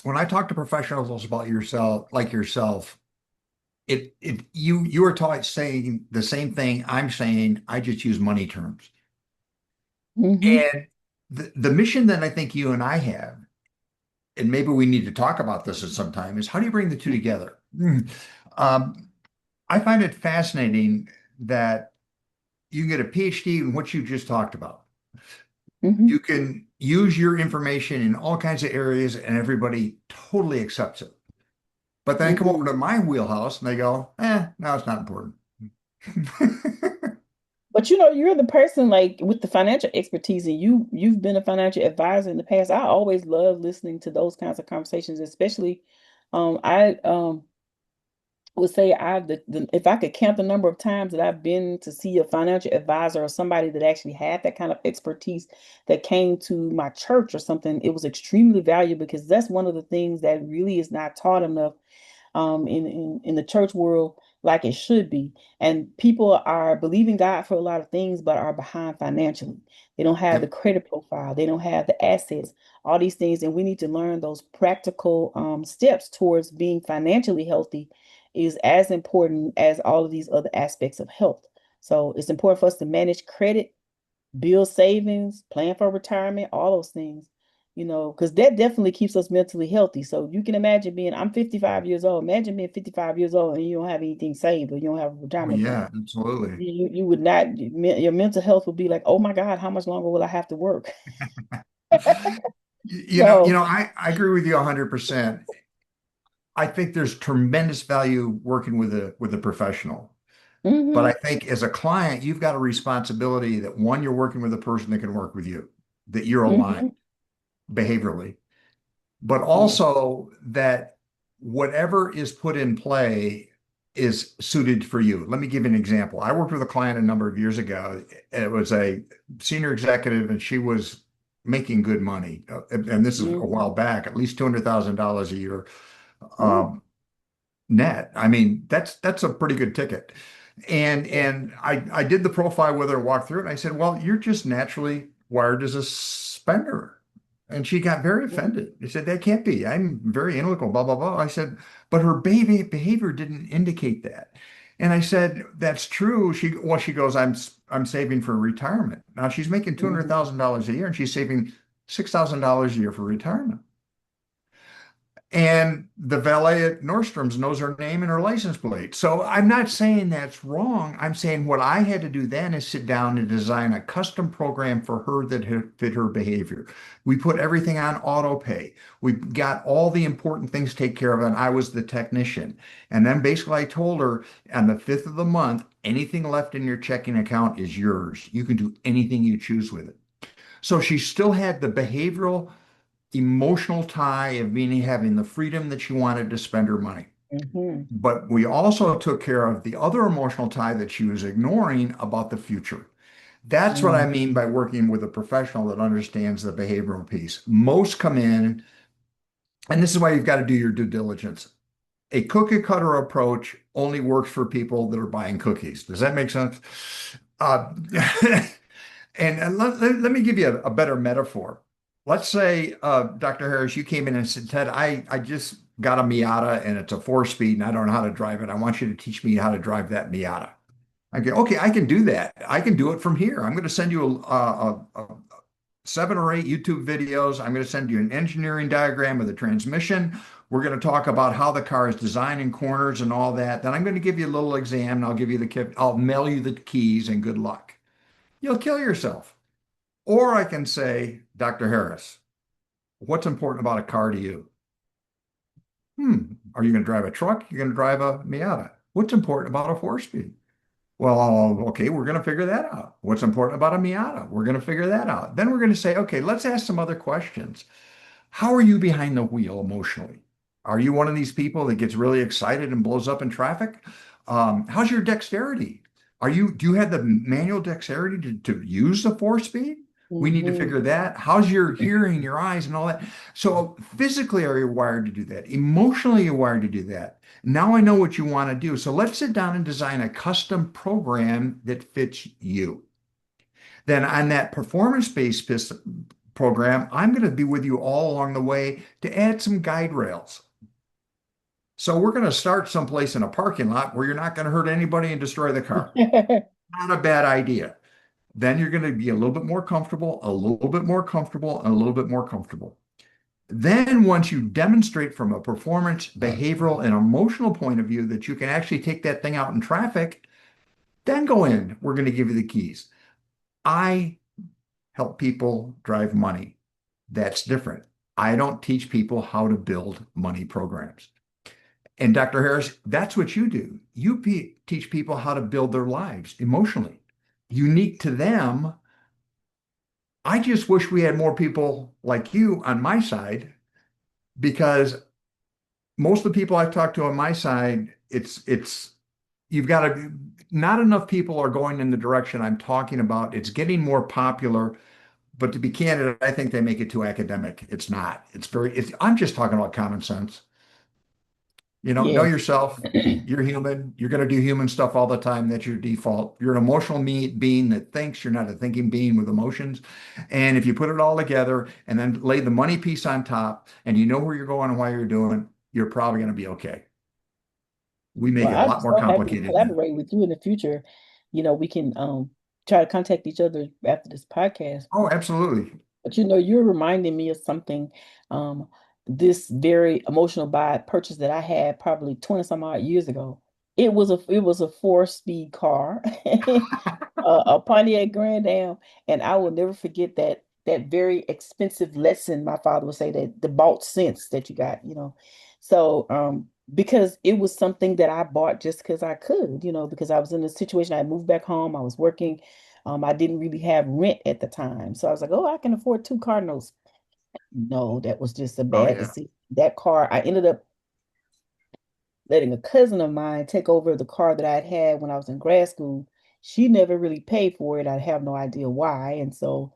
when I talk to professionals about yourself, like yourself, you are taught saying the same thing I'm saying. I just use money terms. Mm-hmm. And the mission that I think you and I have, and maybe we need to talk about this at some time, is how do you bring the two together? Um, I find it fascinating that you can get a PhD in what you just talked about. Mm-hmm. You can use your information in all kinds of areas and everybody totally accepts it. But then I come Mm-hmm. over to my wheelhouse and they go, no, it's not important. But you're the person like with the financial expertise, and you've been a financial advisor in the past. I always love listening to those kinds of conversations, especially I would say if I could count the number of times that I've been to see a financial advisor or somebody that actually had that kind of expertise that came to my church or something, it was extremely valuable, because that's one of the things that really is not taught enough in the church world like it should be. And people are believing God for a lot of things, but are behind financially. They don't have the Yep. credit profile. They don't have the assets, all these things. And we need to learn those practical steps towards being financially healthy is as important as all of these other aspects of health. So it's important for us to manage credit, build savings, plan for retirement, all those things. because that definitely keeps us mentally healthy. So you can imagine I'm 55 years old. Imagine being 55 years old and you don't have anything saved or you don't have a Oh, retirement plan. yeah, absolutely. You would not, your mental health would be like, oh my God, how much longer will I have to work? So, I agree with you 100%. I think there's tremendous value working with a professional. But I hmm think as a client, you've got a responsibility that one, you're working with a person that can work with you, that you're aligned hmm behaviorally, but yeah. also that whatever is put in play is suited for you. Let me give you an example. I worked with a client a number of years ago. It was a senior executive, and she was making good money. And this is a hmm while back, at least $200,000 a year Ooh, um, net. I mean, that's a pretty good ticket. And yeah. I did the profile with her, walked through it, and I said, "Well, you're just naturally wired as a spender." And she got very offended. She said, "That can't be. I'm very analytical, blah, blah, blah." I said, "But her baby behavior didn't indicate that." And I said, "That's true." She goes, I'm saving for retirement. Now she's making Mhm. $200,000 a year and she's saving $6,000 a year for retirement. And the valet at Nordstrom's knows her name and her license plate. So I'm not saying that's wrong. I'm saying what I had to do then is sit down and design a custom program for her that fit her behavior. We put everything on auto pay. We got all the important things taken care of, and I was the technician. And then basically I told her on the 5th of the month, anything left in your checking account is yours. You can do anything you choose with it. So she still had the behavioral emotional tie of being having the freedom that she wanted to spend her money. Mhm. But we also took care of the other emotional tie that she was ignoring about the future. That's what I Mhm. mean by working with a professional that understands the behavioral piece. Most come in, and this is why you've got to do your due diligence. A cookie cutter approach only works for people that are buying cookies. Does that make sense? Uh, and let me give you a better metaphor. Let's say, Dr. Harris, you came in and said, "Ted, I just got a Miata and it's a 4-speed and I don't know how to drive it. I want you to teach me how to drive that Miata." I go, "Okay, I can do that. I can do it from here. I'm going to send you a 7 or 8 YouTube videos. I'm going to send you an engineering diagram of the transmission. We're going to talk about how the car is designed in corners and all that. Then I'm going to give you a little exam and I'll give you I'll mail you the keys and good luck." You'll kill yourself. Or I can say, "Dr. Harris, what's important about a car to you?" Are you going to drive a truck? You're going to drive a Miata. What's important about a 4-speed? Well, okay, we're going to figure that out. What's important about a Miata? We're going to figure that out. Then we're going to say, okay, let's ask some other questions. How are you behind the wheel emotionally? Are you one of these people that gets really excited and blows up in traffic? How's your dexterity? Do you have the manual dexterity to use the 4-speed? We need to Mhm. figure that. How's your hearing, your eyes, and all that? So physically, are you wired to do that? Emotionally, you're wired to do that. Now I know what you want to do. So let's sit down and design a custom program that fits you. Then on that performance-based program, I'm going to be with you all along the way to add some guide rails. So we're going to start someplace in a parking lot where you're not going to hurt anybody and destroy the car. Not a bad idea. Then you're going to be a little bit more comfortable, a little bit more comfortable, and a little bit more comfortable. Then once you demonstrate from a performance, behavioral, and emotional point of view that you can actually take that thing out in traffic, then go in. We're going to give you the keys. I help people drive money. That's different. I don't teach people how to build money programs. And Dr. Harris, that's what you do. You teach people how to build their lives emotionally, unique to them. I just wish we had more people like you on my side, because most of the people I've talked to on my side, it's you've got to, not enough people are going in the direction I'm talking about. It's getting more popular. But to be candid, I think they make it too academic. It's not. I'm just talking about common sense. Know Yeah. yourself. You're human. You're going to do human stuff all the time. That's your default. You're an emotional being that thinks. You're not a thinking being with emotions. And if you put it all together and then lay the money piece on top and you know where you're going and why you're doing, you're probably going to be okay. We make Well, it a I'm lot more so happy to complicated than. collaborate with you in the future. We can try to contact each other after this podcast. Oh, absolutely. But you know, you're reminding me of something. Um, this very emotional buy purchase that I had probably 20 some odd years ago. It was a 4-speed car, a Pontiac Grand Am, and I will never forget that very expensive lesson my father would say, that the bought sense that you got, you know. So because it was something that I bought just because I could, you know, because I was in a situation, I moved back home, I was working. I didn't really have rent at the time. So I was like, oh, I can afford two Cardinals. No, that was just a Oh bad yeah. decision. That car, I ended up letting a cousin of mine take over the car that I'd had when I was in grad school. She never really paid for it. I have no idea why. And so,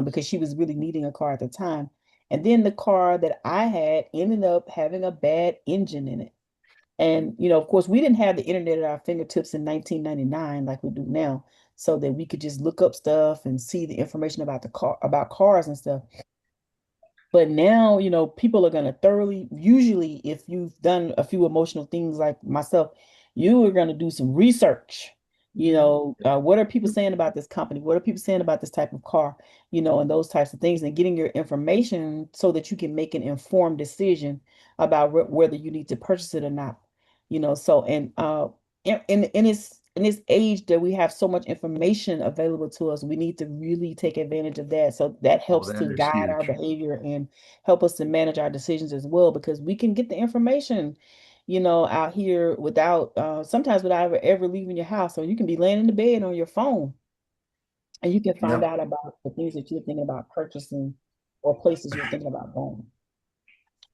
because she was really needing a car at the time. And then the car that I had ended up having a bad engine in it. And, you know, of course, we didn't have the internet at our fingertips in 1999 like we do now, so that we could just look up stuff and see the information about the car, about cars and stuff. But now, you know, people are going to thoroughly, usually, if you've done a few emotional things like myself, you are going to do some research. You know, what are people saying about this company? What are people saying about this type of car? You know, and those types of things, and getting your information so that you can make an informed decision about whether you need to purchase it or not. You know, so in this age that we have so much information available to us, we need to really take advantage of that. So that Oh, helps that to is guide our huge. behavior and help us to manage our decisions as well, because we can get the information, you know, out here without sometimes without ever leaving your house. So you can be laying in the bed on your phone and you can find Yep. out about the things that you're thinking about purchasing or places you're thinking about going.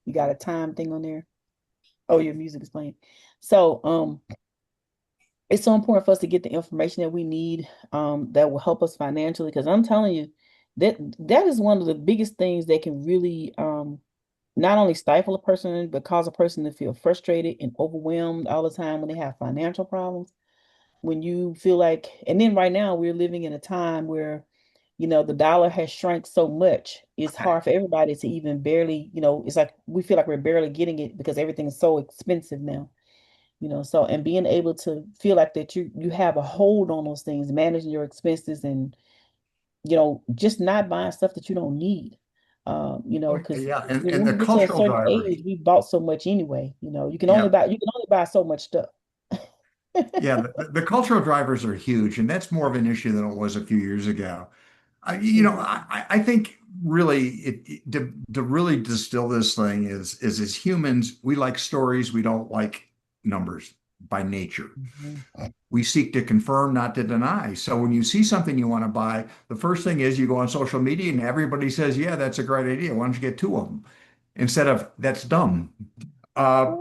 You got a time thing on there? Oh, your music is playing. So it's so important for us to get the information that we need, that will help us financially, because I'm telling you that is one of the biggest things that can really not only stifle a person but cause a person to feel frustrated and overwhelmed all the time when they have financial problems. When you feel like, and then right now we're living in a time where, you know, the dollar has shrunk so much, it's hard for everybody to even barely, you know, it's like we feel like we're barely getting it because everything is so expensive now, you know. So, and being able to feel like that you have a hold on those things, managing your expenses, and, you know, just not buying stuff that you don't need. You know, Oh, because yeah, and when the we get to a cultural certain drivers. age, we bought so much anyway. You know, Yeah. you can only buy so much stuff. Yeah, the cultural drivers are huge, and that's more of an issue than it was a few years ago. I think really to really distill this thing is as humans, we like stories, we don't like numbers by nature. Mhm. We seek to confirm, not to deny. So when you see something you want to buy, the first thing is you go on social media and everybody says, yeah, that's a great idea. Why don't you get two of them? Instead of that's dumb. Uh,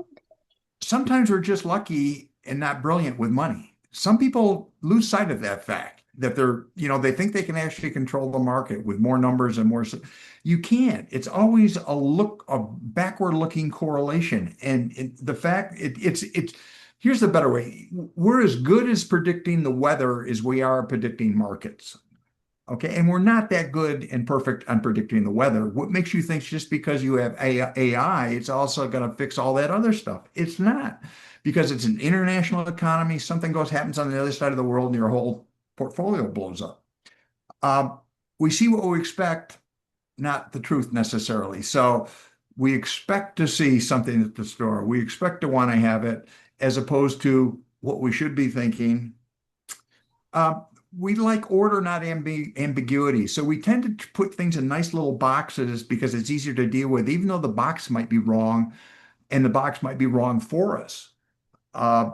Sometimes we're just lucky and not brilliant with money. Some people lose sight of that fact that they think they can actually control the market with more numbers and more. You can't. It's always a backward looking correlation. And the fact here's the better way. We're as good as predicting the weather as we are predicting markets. Okay. And we're not that good and perfect on predicting the weather. What makes you think just because you have AI, it's also going to fix all that other stuff? It's not, because it's an international economy. Something happens on the other side of the world and your whole portfolio blows up. Um, we see what we expect, not the truth necessarily. So we expect to see something at the store. We expect to want to have it, as opposed to what we should be thinking. Uh, we like order, not ambiguity. So we tend to put things in nice little boxes because it's easier to deal with, even though the box might be wrong and the box might be wrong for us. Uh,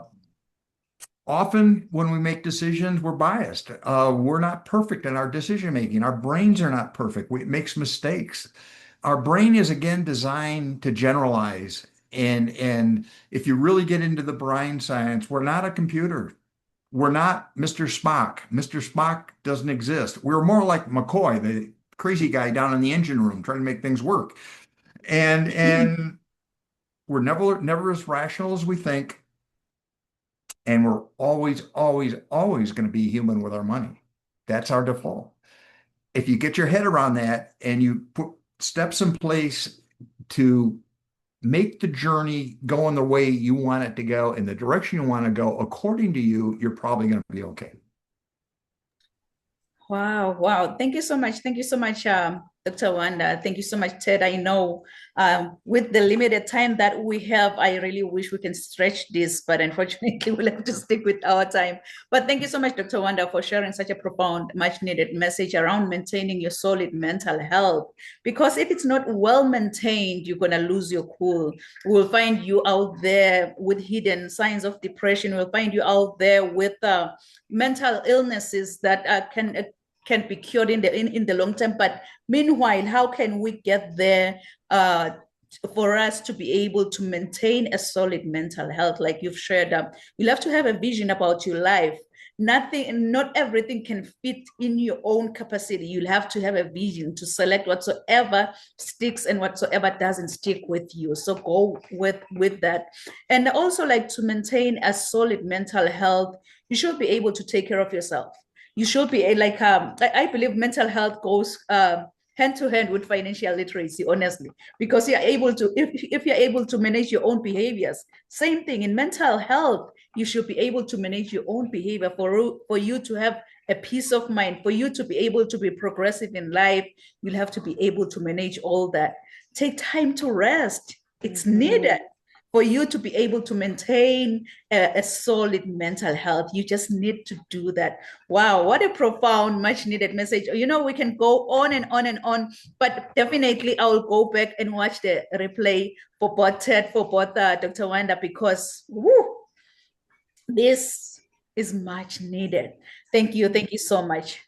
Often when we make decisions, we're biased. We're not perfect in our decision making. Our brains are not perfect. It makes mistakes. Our brain is again designed to generalize. And if you really get into the brain science, we're not a computer. We're not Mr. Spock. Mr. Spock doesn't exist. We're more like McCoy, the crazy guy down in the engine room trying to make things work. And we're never as rational as we think. And we're always going to be human with our money. That's our default. If you get your head around that and you put steps in place to make the journey go in the way you want it to go, in the direction you want to go, according to you, you're probably going to be okay. Wow, wow. Thank you so much. Thank you so much, Dr. Wanda. Thank you so much, Ted. I know with the limited time that we have, I really wish we can stretch this, but unfortunately, we'll have to stick with our time. But thank you so much, Dr. Wanda, for sharing such a profound, much needed message around maintaining your solid mental health. Because if it's not well maintained, you're going to lose your cool. We'll find you out there with hidden signs of depression. We'll find you out there with mental illnesses that can be cured in the long term. But meanwhile, how can we get there for us to be able to maintain a solid mental health? Like you've shared, you'll have to have a vision about your life. Not everything can fit in your own capacity. You'll have to have a vision to select whatsoever sticks and whatsoever doesn't stick with you. So go with that. And also, like, to maintain a solid mental health, you should be able to take care of yourself. You should be like, I believe mental health goes hand to hand with financial literacy, honestly, because you're able to, if you're able to manage your own behaviors. Same thing in mental health, you should be able to manage your own behavior for you to have a peace of mind, for you to be able to be progressive in life. You'll have to be able to manage all that. Take time to rest. It's needed for you to be able to maintain a solid mental health. You just need to do that. Wow, what a profound, much needed message. You know, we can go on and on and on, but definitely I will go back and watch the replay for both Ted, for both Dr. Wanda, because this is much needed. Thank you so much.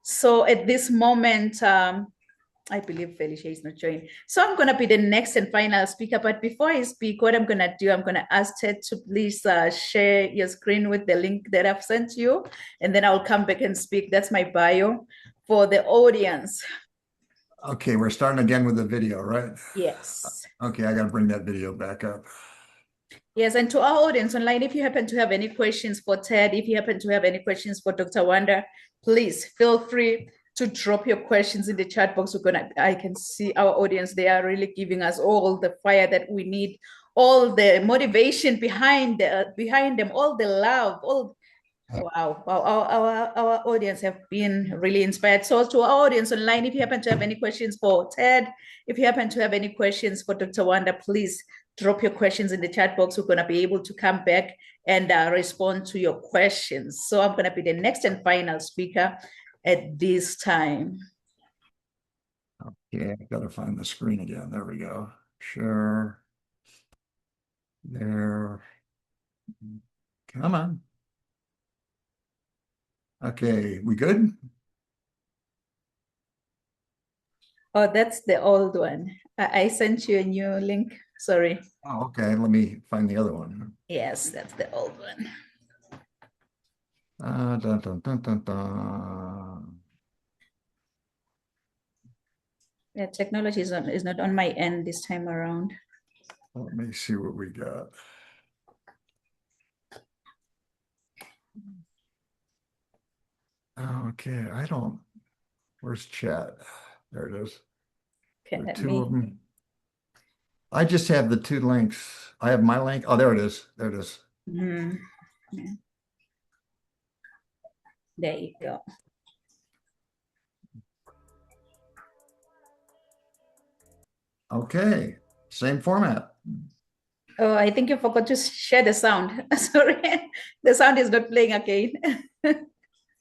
So at this moment, I believe Felicia is not joining. So I'm going to be the next and final speaker. But before I speak, what I'm going to do, I'm going to ask Ted to please share your screen with the link that I've sent you. And then I'll come back and speak. That's my bio for the audience. Okay, we're starting again with the video, right? Yes. Okay, I got to bring that video back up. Yes, and to our audience online, if you happen to have any questions for Ted, if you happen to have any questions for Dr. Wanda, please feel free to drop your questions in the chat box. I can see our audience, they are really giving us all the fire that we need, all the motivation behind them, all the love, wow, our audience have been really inspired. So to our audience online, if you happen to have any questions for Ted, if you happen to have any questions for Dr. Wanda, please drop your questions in the chat box. We're going to be able to come back and respond to your questions. So I'm going to be the next and final speaker at this time. Okay, I got to find the screen again. There we go. Share. There. Come on. Okay, we good? Oh, that's the old one. I sent you a new link. Sorry. Oh, okay. Let me find the other one. Yes, that's the old one. Dun, dun, dun, dun, dun. Yeah, technology is not on my end this time around. Let me see what we got. Okay, where's chat? There it is. Okay, There are two of them. I just have the two links. I have my link. Oh, there it is. There it is. Yeah. There you go. Okay, same format. Oh, I think you forgot to share the sound. Sorry, the sound is not playing again.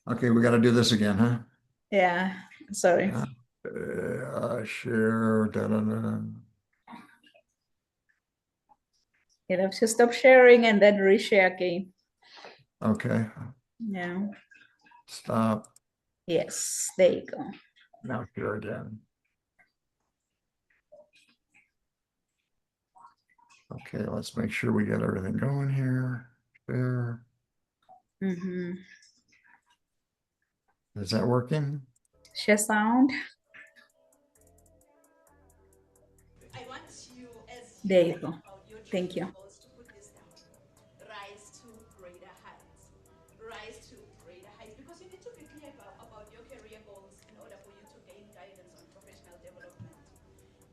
Okay, we got to do this again, huh? Yeah, sorry. Share. Da, da, da. You have to stop sharing and then reshare again. Okay. Yeah. Stop. Yes, there you go. Now share again. Okay, let's make sure we get everything going here. Share. Is that working? Share sound. There you go. Thank you. Rise to greater heights. Rise to greater heights. Because you need to be clear about your career goals in order for you to gain guidance on professional development.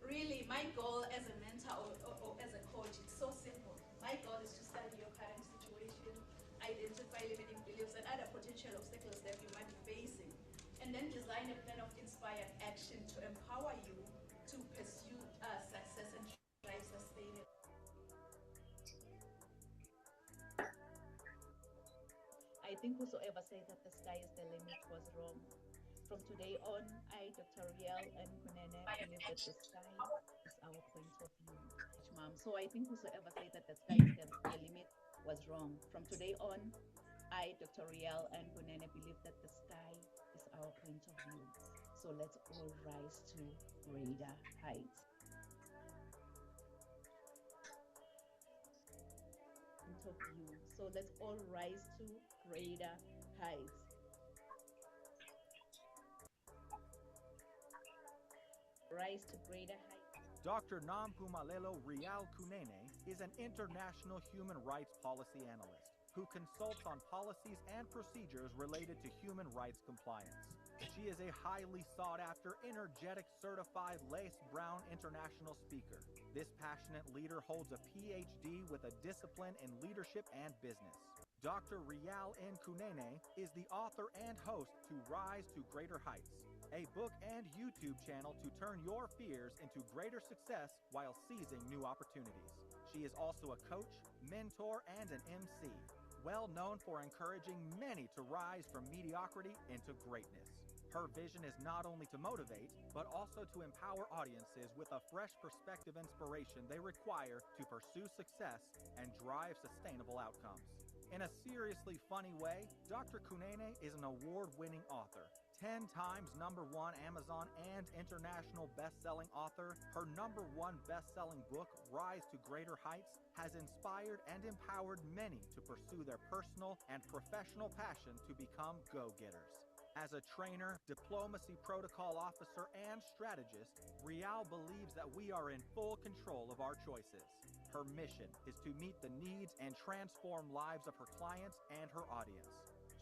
Really, my goal as a mentor or as a coach, it's so simple. My goal is to study your current situation, identify limiting beliefs and other potential obstacles that you might be facing, and then design a plan of inspired action to empower you to pursue success and drive sustainable. I think whosoever said that the sky is the limit was wrong. From today on, I, Dr. Riel and Kunene, believe that the sky is our point of view. Mom. So I think whosoever said that the sky is the limit was wrong. From today on, I, Dr. Riel and Kunene, believe that the sky is our point of view. So let's all rise to greater heights. Point of view. So let's all rise to greater heights. Rise to greater heights. Dr. Nampumelelo Rial Kunene is an international human rights policy analyst who consults on policies and procedures related to human rights compliance. She is a highly sought-after, energetic, certified Lace Brown international speaker. This passionate leader holds a PhD with a discipline in leadership and business. Dr. Rial N. Kunene is the author and host to Rise to Greater Heights, a book and YouTube channel to turn your fears into greater success while seizing new opportunities. She is also a coach, mentor, and an MC, well known for encouraging many to rise from mediocrity into greatness. Her vision is not only to motivate, but also to empower audiences with a fresh perspective inspiration they require to pursue success and drive sustainable outcomes. In a seriously funny way, Dr. Kunene is an award-winning author, 10 times #1 Amazon and international best-selling author. Her #1 best-selling book, Rise to Greater Heights, has inspired and empowered many to pursue their personal and professional passion to become go-getters. As a trainer, diplomacy protocol officer, and strategist, Rial believes that we are in full control of our choices. Her mission is to meet the needs and transform lives of her clients and her audience.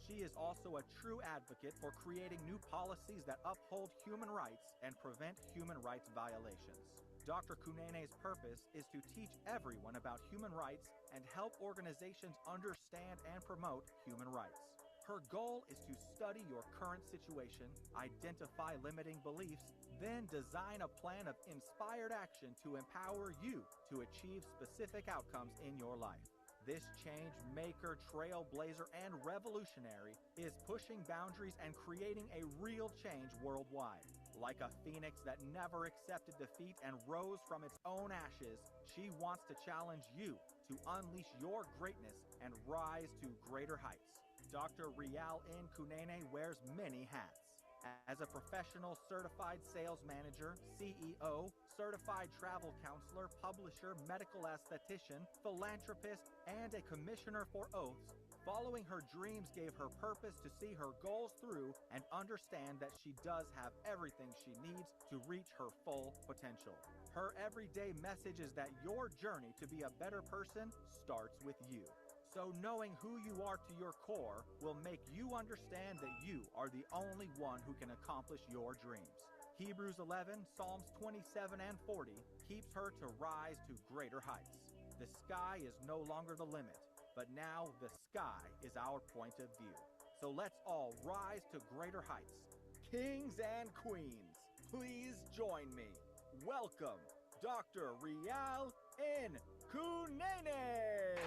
She is also a true advocate for creating new policies that uphold human rights and prevent human rights violations. Dr. Kunene's purpose is to teach everyone about human rights and help organizations understand and promote human rights. Her goal is to study your current situation, identify limiting beliefs, then design a plan of inspired action to empower you to achieve specific outcomes in your life. This change maker, trailblazer, and revolutionary is pushing boundaries and creating a real change worldwide. Like a phoenix that never accepted defeat and rose from its own ashes, she wants to challenge you to unleash your greatness and rise to greater heights. Dr. Rial N. Kunene wears many hats. As a professional certified sales manager, CEO, certified travel counselor, publisher, medical esthetician, philanthropist, and a commissioner for oaths, following her dreams gave her purpose to see her goals through and understand that she does have everything she needs to reach her full potential. Her everyday message is that your journey to be a better person starts with you. So knowing who you are to your core will make you understand that you are the only one who can accomplish your dreams. Hebrews 11, Psalms 27 and 40 keeps her to rise to greater heights. The sky is no longer the limit, but now the sky is our point of view. So let's all rise to greater heights. Kings and queens, please join me. Welcome, Dr. Rial N. Kunene.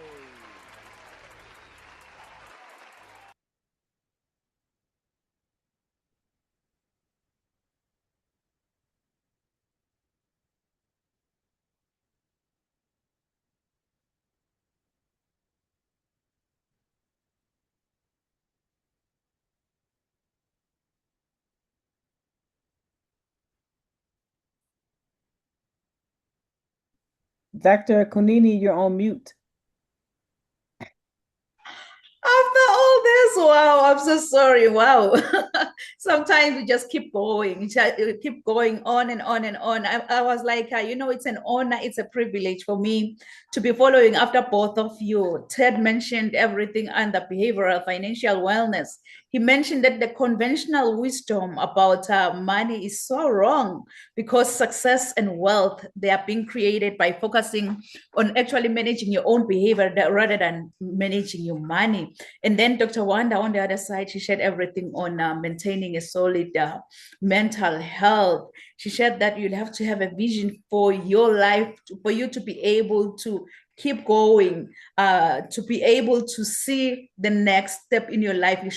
Dr. Kunene, you're on mute. After all this, wow, I'm so sorry. Wow. Sometimes we just keep going, keep going on and on and on. I was like, it's an honor, it's a privilege for me to be following after both of you. Ted mentioned everything under behavioral financial wellness. he mentioned that the conventional wisdom about money is so wrong because success and wealth, they are being created by focusing on actually managing your own behavior rather than managing your money. And then Dr. Wanda on the other side, she shared everything on maintaining a solid mental health. She said that you'll have to have a vision for your life, for you to be able to keep going, to be able to see the next step in your life. You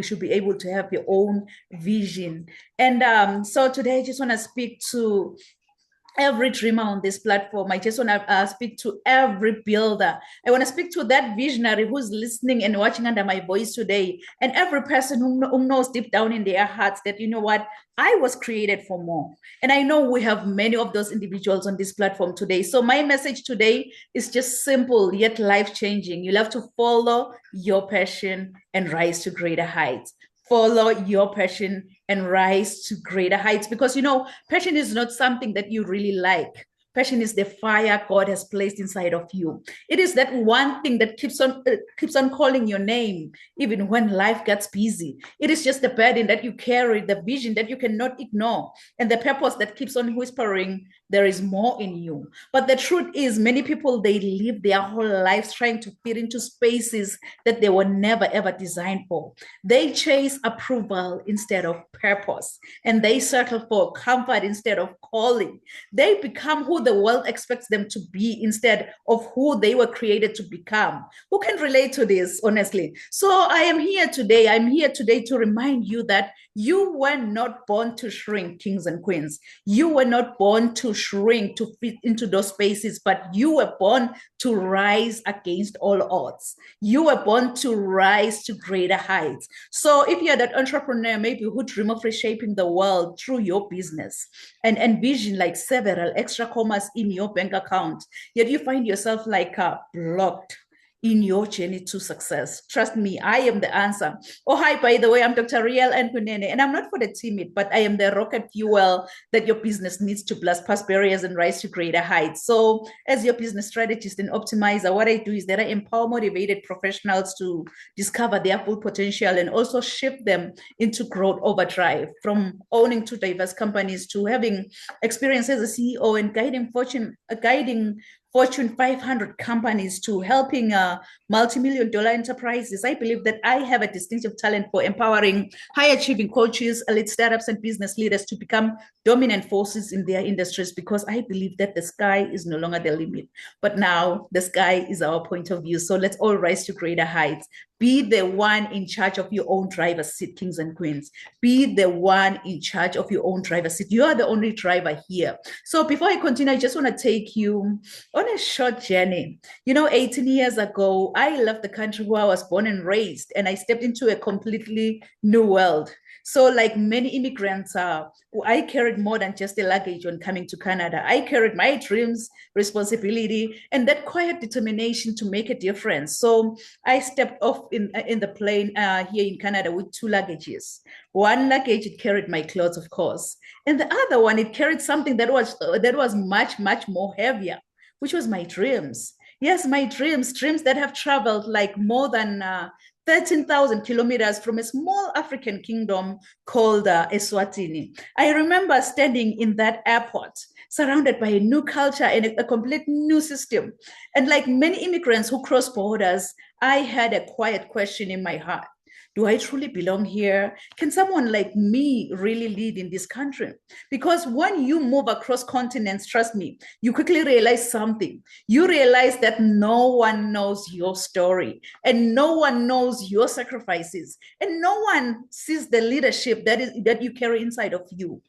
should be able to have your own vision. And so today I just want to speak to every dreamer on this platform. I just want to speak to every builder. I want to speak to that visionary who's listening and watching under my voice today, and every person who knows deep down in their hearts that, you know what, I was created for more. And I know we have many of those individuals on this platform today. So my message today is just simple yet life-changing. You'll have to follow your passion and rise to greater heights. Follow your passion and rise to greater heights, because passion is not something that you really like. Passion is the fire God has placed inside of you. It is that one thing that keeps on calling your name even when life gets busy. It is just the burden that you carry, the vision that you cannot ignore, and the purpose that keeps on whispering, there is more in you. But the truth is, many people, they live their whole lives trying to fit into spaces that they were never ever designed for. They chase approval instead of purpose, and they settle for comfort instead of calling. They become who the world expects them to be instead of who they were created to become. Who can relate to this, honestly? So I'm here today to remind you that you were not born to shrink, kings and queens. You were not born to shrink, to fit into those spaces, but you were born to rise against all odds. You were born to rise to greater heights. So if you're that entrepreneur, maybe who dream of reshaping the world through your business and envision like several extra commas in your bank account, yet you find yourself like blocked in your journey to success, trust me, I am the answer. Oh, hi, by the way, I'm Dr. Riel Nkunene, and I'm not for the timid, but I am the rocket fuel that your business needs to blast past barriers and rise to greater heights. So as your business strategist and optimizer, what I do is that I empower motivated professionals to discover their full potential and also shift them into growth overdrive, from owning two diverse companies to having experience as a CEO and guiding Fortune 500 companies to helping multi-million-dollar enterprises. I believe that I have a distinctive talent for empowering high-achieving coaches, elite startups, and business leaders to become dominant forces in their industries, because I believe that the sky is no longer the limit, but now the sky is our point of view. So let's all rise to greater heights. Be the one in charge of your own driver's seat, kings and queens. Be the one in charge of your own driver's seat. You are the only driver here. So before I continue, I just want to take you on a short journey. 18 years ago, I left the country where I was born and raised, and I stepped into a completely new world. So like many immigrants, I carried more than just a luggage when coming to Canada. I carried my dreams, responsibility, and that quiet determination to make a difference. So I stepped off in the plane here in Canada with two luggages. One luggage, it carried my clothes, of course, and the other one, it carried something that was much, much more heavier, which was my dreams. Yes, my dreams that have traveled like more than 13,000 kilometers from a small African kingdom called Eswatini. I remember standing in that airport, surrounded by a new culture and a complete new system. And like many immigrants who cross borders, I had a quiet question in my heart. Do I truly belong here? Can someone like me really lead in this country? Because when you move across continents, trust me, you quickly realize something. You realize that no one knows your story, and no one knows your sacrifices, and no one sees the leadership that you carry inside of you.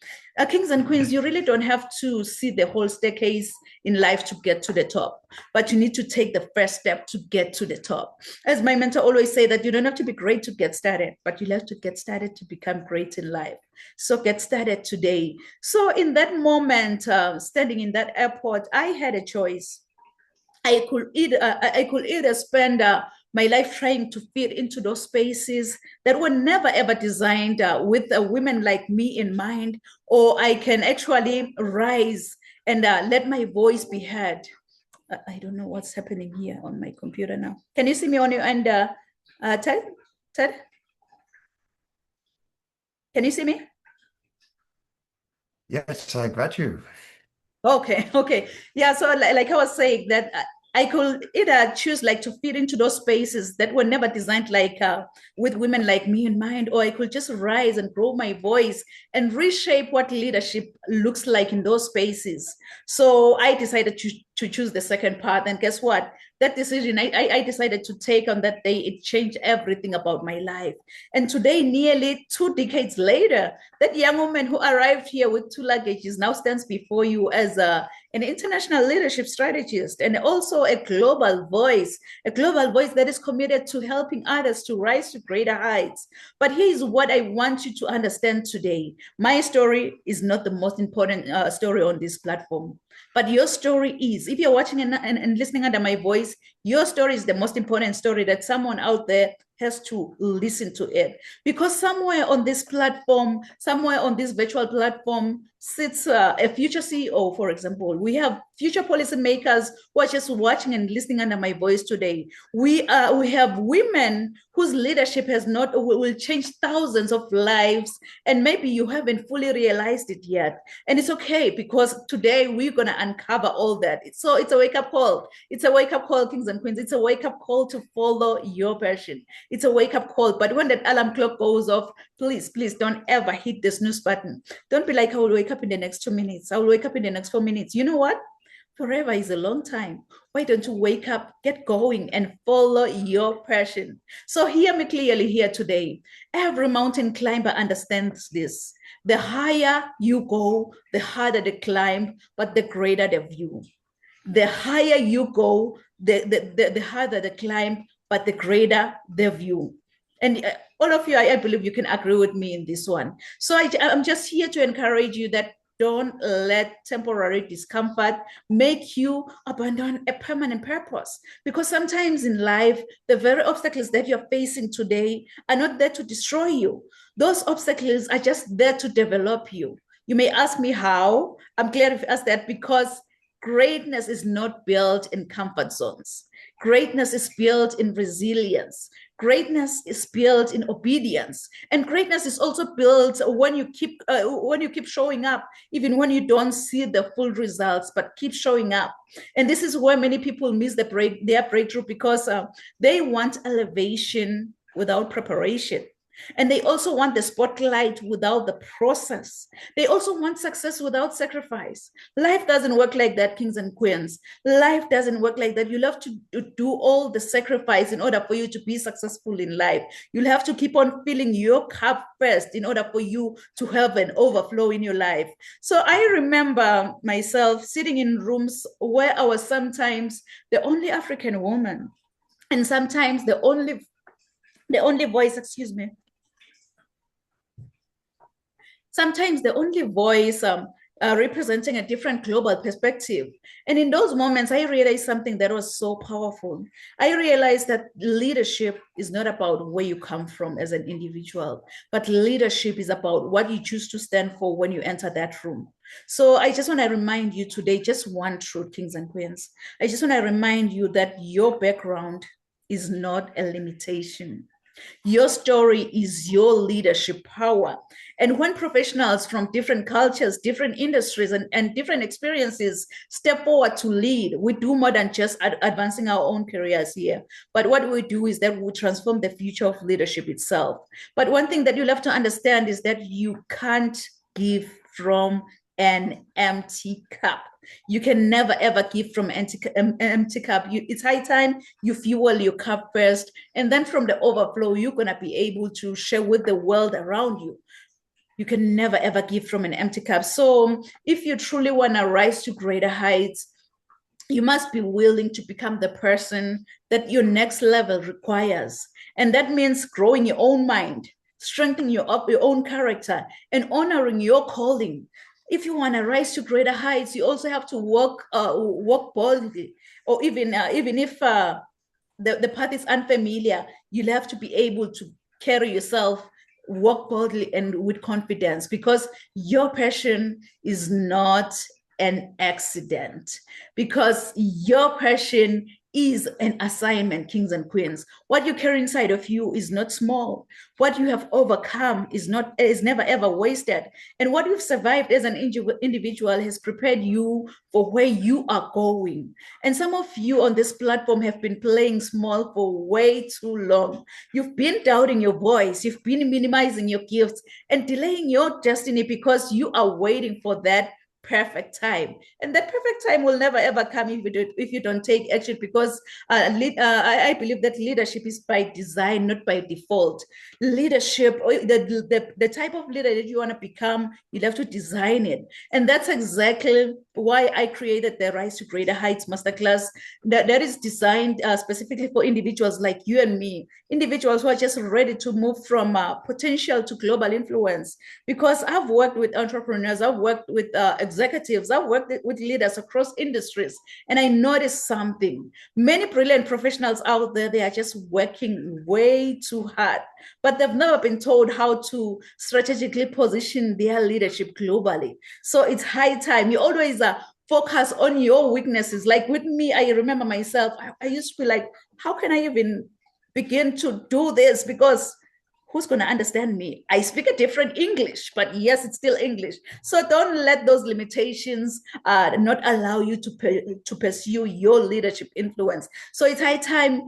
Kings and queens, you really don't have to see the whole staircase in life to get to the top, but you need to take the first step to get to the top. As my mentor always say, that you don't have to be great to get started, but you have to get started to become great in life. So get started today. So in that moment, standing in that airport, I had a choice. I could either spend my life trying to fit into those spaces that were never ever designed with women like me in mind, or I can actually rise and let my voice be heard. I don't know what's happening here on my computer now. Can you see me on your end, Ted? Ted? Can you see me? Yes, I got you. Okay, okay. Yeah, so like I was saying that I could either choose like to fit into those spaces that were never designed like with women like me in mind, or I could just rise and grow my voice and reshape what leadership looks like in those spaces. So I decided to choose the second path. And guess what? That decision I decided to take on that day, it changed everything about my life. And today, nearly 2 decades later, that young woman who arrived here with 2 luggages now stands before you as an international leadership strategist and also a global voice that is committed to helping others to rise to greater heights. But here's what I want you to understand today. My story is not the most important story on this platform. But your story is, if you're watching and listening under my voice, your story is the most important story that someone out there has to listen to it. Because somewhere on this platform, somewhere on this virtual platform, sits a future CEO, for example. We have future policymakers who are just watching and listening under my voice today. We have women whose leadership will change thousands of lives, and maybe you haven't fully realized it yet. And it's okay, because today we're gonna uncover all that. So it's a wake-up call. It's a wake-up call, kings and queens. It's a wake-up call to follow your passion. It's a wake-up call. But when that alarm clock goes off, please don't ever hit the snooze button. Don't be like, I will wake up in the next 2 minutes. I will wake up in the next 4 minutes. You know what? Forever is a long time. Why don't you wake up, get going, and follow your passion? So hear me clearly here today. Every mountain climber understands this. The higher you go, the harder the climb, but the greater the view. The higher you go, the harder the climb, but the greater the view. And all of you, I believe you can agree with me in this one. So I'm just here to encourage you that don't let temporary discomfort make you abandon a permanent purpose. Because sometimes in life, the very obstacles that you're facing today are not there to destroy you. Those obstacles are just there to develop you. You may ask me how. I'm glad if you asked that, because greatness is not built in comfort zones. Greatness is built in resilience. Greatness is built in obedience, and greatness is also built when you keep showing up, even when you don't see the full results, but keep showing up. And this is where many people miss their breakthrough, because they want elevation without preparation. And they also want the spotlight without the process. They also want success without sacrifice. Life doesn't work like that, kings and queens. Life doesn't work like that. You'll have to do all the sacrifice in order for you to be successful in life. You'll have to keep on filling your cup first in order for you to have an overflow in your life. So I remember myself sitting in rooms where I was sometimes the only African woman, and sometimes the only voice, sometimes the only voice representing a different global perspective. And in those moments, I realized something that was so powerful. I realized that leadership is not about where you come from as an individual, but leadership is about what you choose to stand for when you enter that room. So I just want to remind you today, just one truth, kings and queens. I just want to remind you that your background is not a limitation. Your story is your leadership power. And when professionals from different cultures, different industries, and different experiences step forward to lead, we do more than just advancing our own careers here. But what we do is that we transform the future of leadership itself. But one thing that you'll have to understand is that you can't give from an empty cup. You can never ever give from an empty cup. It's high time you fuel your cup first, and then from the overflow, you're gonna be able to share with the world around you. You can never ever give from an empty cup. So if you truly want to rise to greater heights, you must be willing to become the person that your next level requires. And that means growing your own mind, strengthening your own character, and honoring your calling. If you want to rise to greater heights, you also have to walk boldly, or even if the path is unfamiliar, you'll have to be able to carry yourself, walk boldly and with confidence, because your passion is not an accident, because your passion is an assignment, kings and queens. What you carry inside of you is not small. What you have overcome is never ever wasted. And what you've survived as an individual has prepared you for where you are going. And some of you on this platform have been playing small for way too long. You've been doubting your voice, you've been minimizing your gifts and delaying your destiny because you are waiting for that perfect time, and that perfect time will never ever come if you don't take action, because I believe that leadership is by design, not by default. Leadership, the type of leader that you want to become, you have to design it, and that's exactly why I created the Rise to Greater Heights Masterclass that is designed specifically for individuals like you and me, individuals who are just ready to move from potential to global influence. Because I've worked with entrepreneurs, I've worked with executives, I've worked with leaders across industries, and I noticed something. Many brilliant professionals out there, they are just working way too hard, but they've never been told how to strategically position their leadership globally. So it's high time. You always focus on your weaknesses. Like with me, I remember myself, I used to be like, how can I even begin to do this? Because who's going to understand me? I speak a different English, but yes, it's still English. So don't let those limitations not allow you to pursue your leadership influence. So it's high time,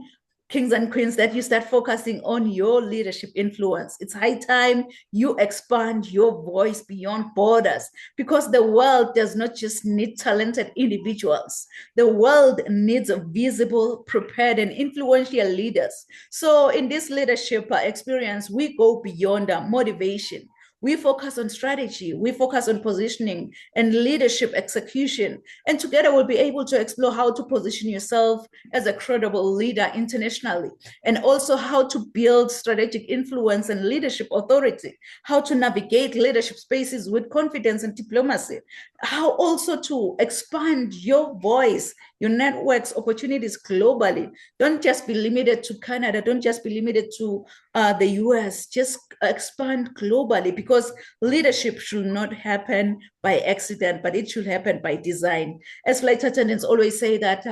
kings and queens, that you start focusing on your leadership influence. It's high time you expand your voice beyond borders, because the world does not just need talented individuals. The world needs visible, prepared, and influential leaders. So in this leadership experience, we go beyond motivation. We focus on strategy, we focus on positioning and leadership execution. And together we'll be able to explore how to position yourself as a credible leader internationally, and also how to build strategic influence and leadership authority, how to navigate leadership spaces with confidence and diplomacy, how also to expand your voice, your networks, opportunities globally. Don't just be limited to Canada, don't just be limited to the US, just expand globally, because leadership should not happen by accident, but it should happen by design. As flight attendants always say that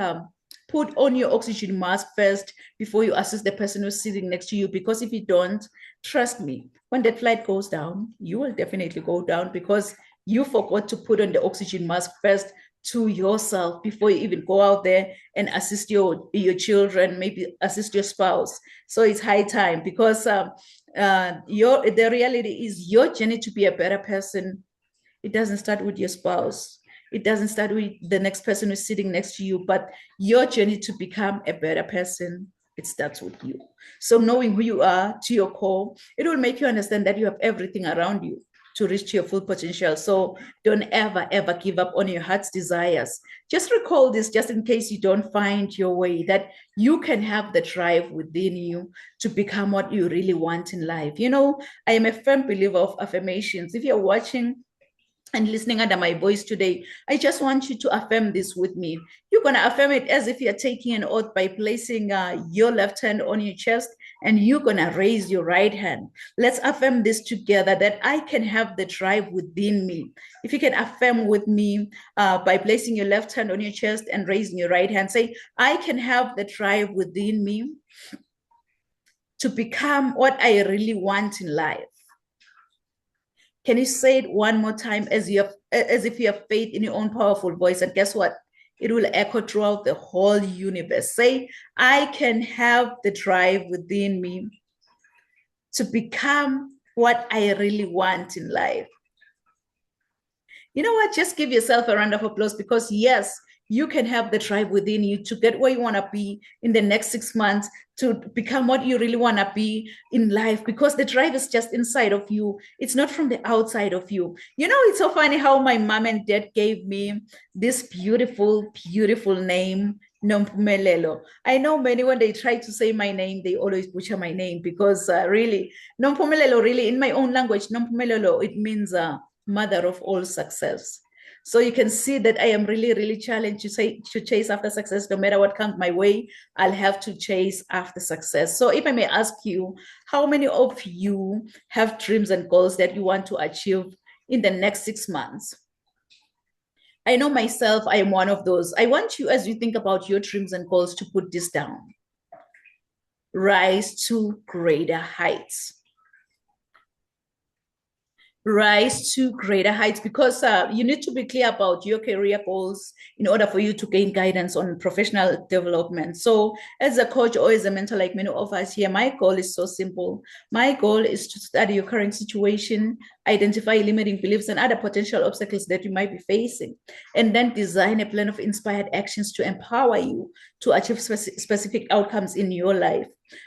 put on your oxygen mask first before you assist the person who's sitting next to you, because if you don't, trust me, when that flight goes down, you will definitely go down because you forgot to put on the oxygen mask first to yourself before you even go out there and assist your children, maybe assist your spouse. So it's high time, because the reality is your journey to be a better person, it doesn't start with your spouse. It doesn't start with the next person who's sitting next to you, but your journey to become a better person, it starts with you. So knowing who you are to your core, it will make you understand that you have everything around you to reach your full potential. So don't ever, ever give up on your heart's desires. Just recall this, just in case you don't find your way, that you can have the drive within you to become what you really want in life. You know, I am a firm believer of affirmations. If you're watching and listening under my voice today, I just want you to affirm this with me. You're going to affirm it as if you're taking an oath by placing your left hand on your chest, and you're going to raise your right hand. Let's affirm this together, that I can have the drive within me. If you can affirm with me by placing your left hand on your chest and raising your right hand, say, I can have the drive within me to become what I really want in life. Can you say it one more time as if you have faith in your own powerful voice? And guess what? It will echo throughout the whole universe. Say, I can have the drive within me to become what I really want in life. You know what? Just give yourself a round of applause, because yes, you can have the drive within you to get where you want to be in the next 6 months, to become what you really want to be in life, because the drive is just inside of you. It's not from the outside of you. You know, it's so funny how my mom and dad gave me this beautiful, beautiful name, Nompumelelo. I know many, when they try to say my name, they always butcher my name, because really, Nompumelelo, really, in my own language, Nompumelelo, it means mother of all success. So you can see that I am really, really challenged to chase after success. No matter what comes my way, I'll have to chase after success. So if I may ask you, how many of you have dreams and goals that you want to achieve in the next 6 months? I know myself, I am one of those. I want you, as you think about your dreams and goals, to put this down. Rise to greater heights. Rise to greater heights, because you need to be clear about your career goals in order for you to gain guidance on professional development. So as a coach or as a mentor, like many of us here, my goal is so simple. My goal is to study your current situation, identify limiting beliefs and other potential obstacles that you might be facing, and then design a plan of inspired actions to empower you to achieve specific outcomes in your life.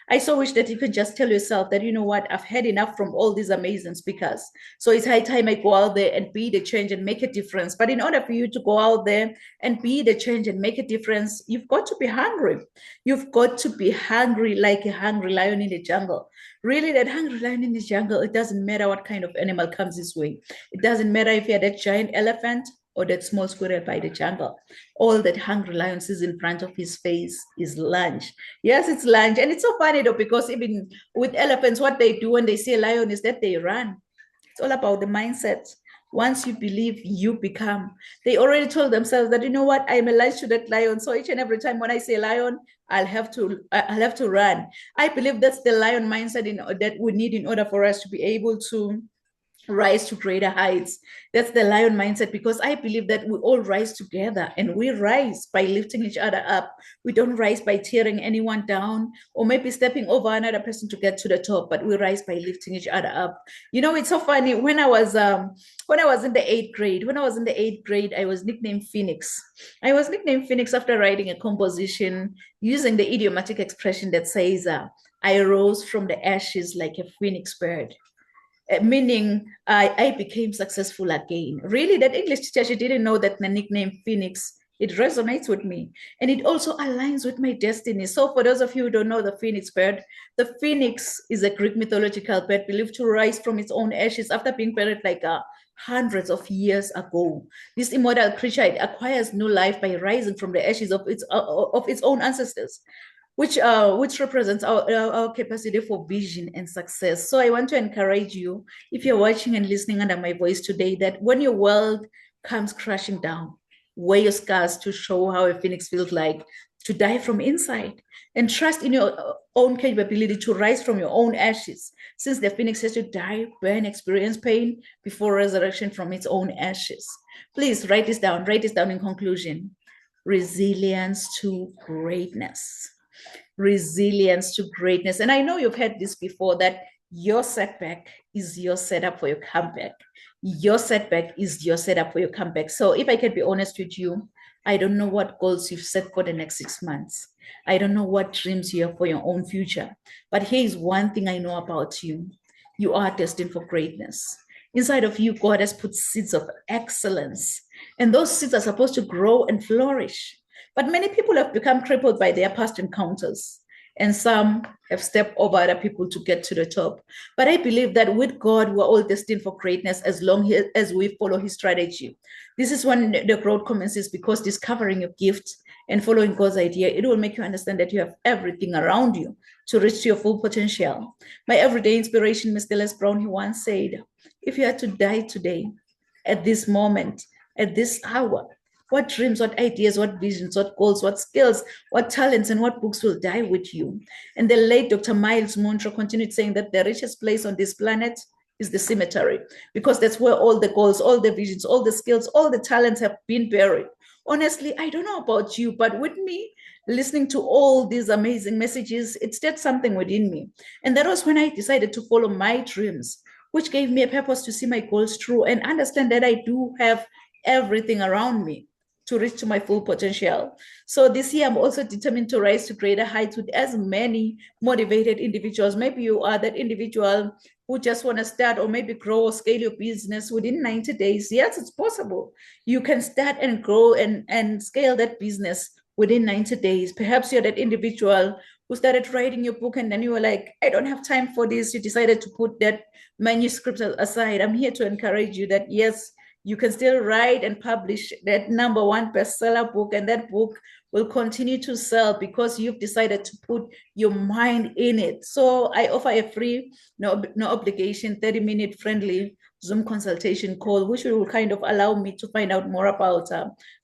I so wish that you could just tell yourself that, you know what, I've had enough from all these amazing speakers. So it's high time I go out there and be the change and make a difference. But in order for you to go out there and be the change and make a difference, you've got to be hungry. You've got to be hungry like a hungry lion in the jungle. Really, that hungry lion in the jungle, it doesn't matter what kind of animal comes this way. It doesn't matter if you're that giant elephant or that small squirrel by the jungle. All that hungry lion sees in front of his face is lunch. Yes, it's lunch. And it's so funny though, because even with elephants, what they do when they see a lion is that they run. It's all about the mindset. Once you believe, you become. They already told themselves that, you know what, I'm a lunch to that lion. So each and every time when I say lion, I'll have to run. I believe that's the lion mindset that we need in order for us to be able to rise to greater heights. That's the lion mindset, because I believe that we all rise together, and we rise by lifting each other up. We don't rise by tearing anyone down or maybe stepping over another person to get to the top, but we rise by lifting each other up. You know, it's so funny. When I was in the eighth grade, I was nicknamed Phoenix. I was nicknamed Phoenix after writing a composition using the idiomatic expression that says, I rose from the ashes like a phoenix bird. Meaning I became successful again. Really, that English teacher, she didn't know that the nickname Phoenix, it resonates with me. And it also aligns with my destiny. So for those of you who don't know the phoenix bird, the phoenix is a Greek mythological bird believed to rise from its own ashes after being buried like hundreds of years ago. This immortal creature, it acquires new life by rising from the ashes of its own ancestors, which represents our capacity for vision and success. So I want to encourage you, if you're watching and listening under my voice today, that when your world comes crashing down, wear your scars to show how a phoenix feels like to die from inside, and trust in your own capability to rise from your own ashes, since the phoenix has to die, burn, experience pain before resurrection from its own ashes. Please write this down in conclusion. Resilience to greatness. Resilience to greatness. And I know you've heard this before, that your setback is your setup for your comeback. Your setback is your setup for your comeback. So if I can be honest with you, I don't know what goals you've set for the next 6 months. I don't know what dreams you have for your own future. But here is one thing I know about you. You are destined for greatness. Inside of you, God has put seeds of excellence. And those seeds are supposed to grow and flourish. But many people have become crippled by their past encounters, and some have stepped over other people to get to the top. But I believe that with God, we're all destined for greatness as long as we follow his strategy. This is when the growth commences, because discovering your gift and following God's idea, it will make you understand that you have everything around you to reach your full potential. My everyday inspiration, Mr. Les Brown, he once said, if you had to die today, at this moment, at this hour, what dreams, what ideas, what visions, what goals, what skills, what talents, and what books will die with you? And the late Dr. Miles Monroe continued saying that the richest place on this planet is the cemetery, because that's where all the goals, all the visions, all the skills, all the talents have been buried. Honestly, I don't know about you, but with me, listening to all these amazing messages, it stirred something within me. And that was when I decided to follow my dreams, which gave me a purpose to see my goals through and understand that I do have everything around me to reach to my full potential. So this year, I'm also determined to rise to greater heights with as many motivated individuals. Maybe you are that individual who just want to start or maybe grow or scale your business within 90 days. Yes, it's possible. You can start and grow and scale that business within 90 days. Perhaps you're that individual who started writing your book and then you were like, I don't have time for this. You decided to put that manuscript aside. I'm here to encourage you that yes, you can still write and publish that #1 bestseller book, and that book will continue to sell because you've decided to put your mind in it. So I offer a free, no obligation, 30-minute friendly Zoom consultation call, which will kind of allow me to find out more about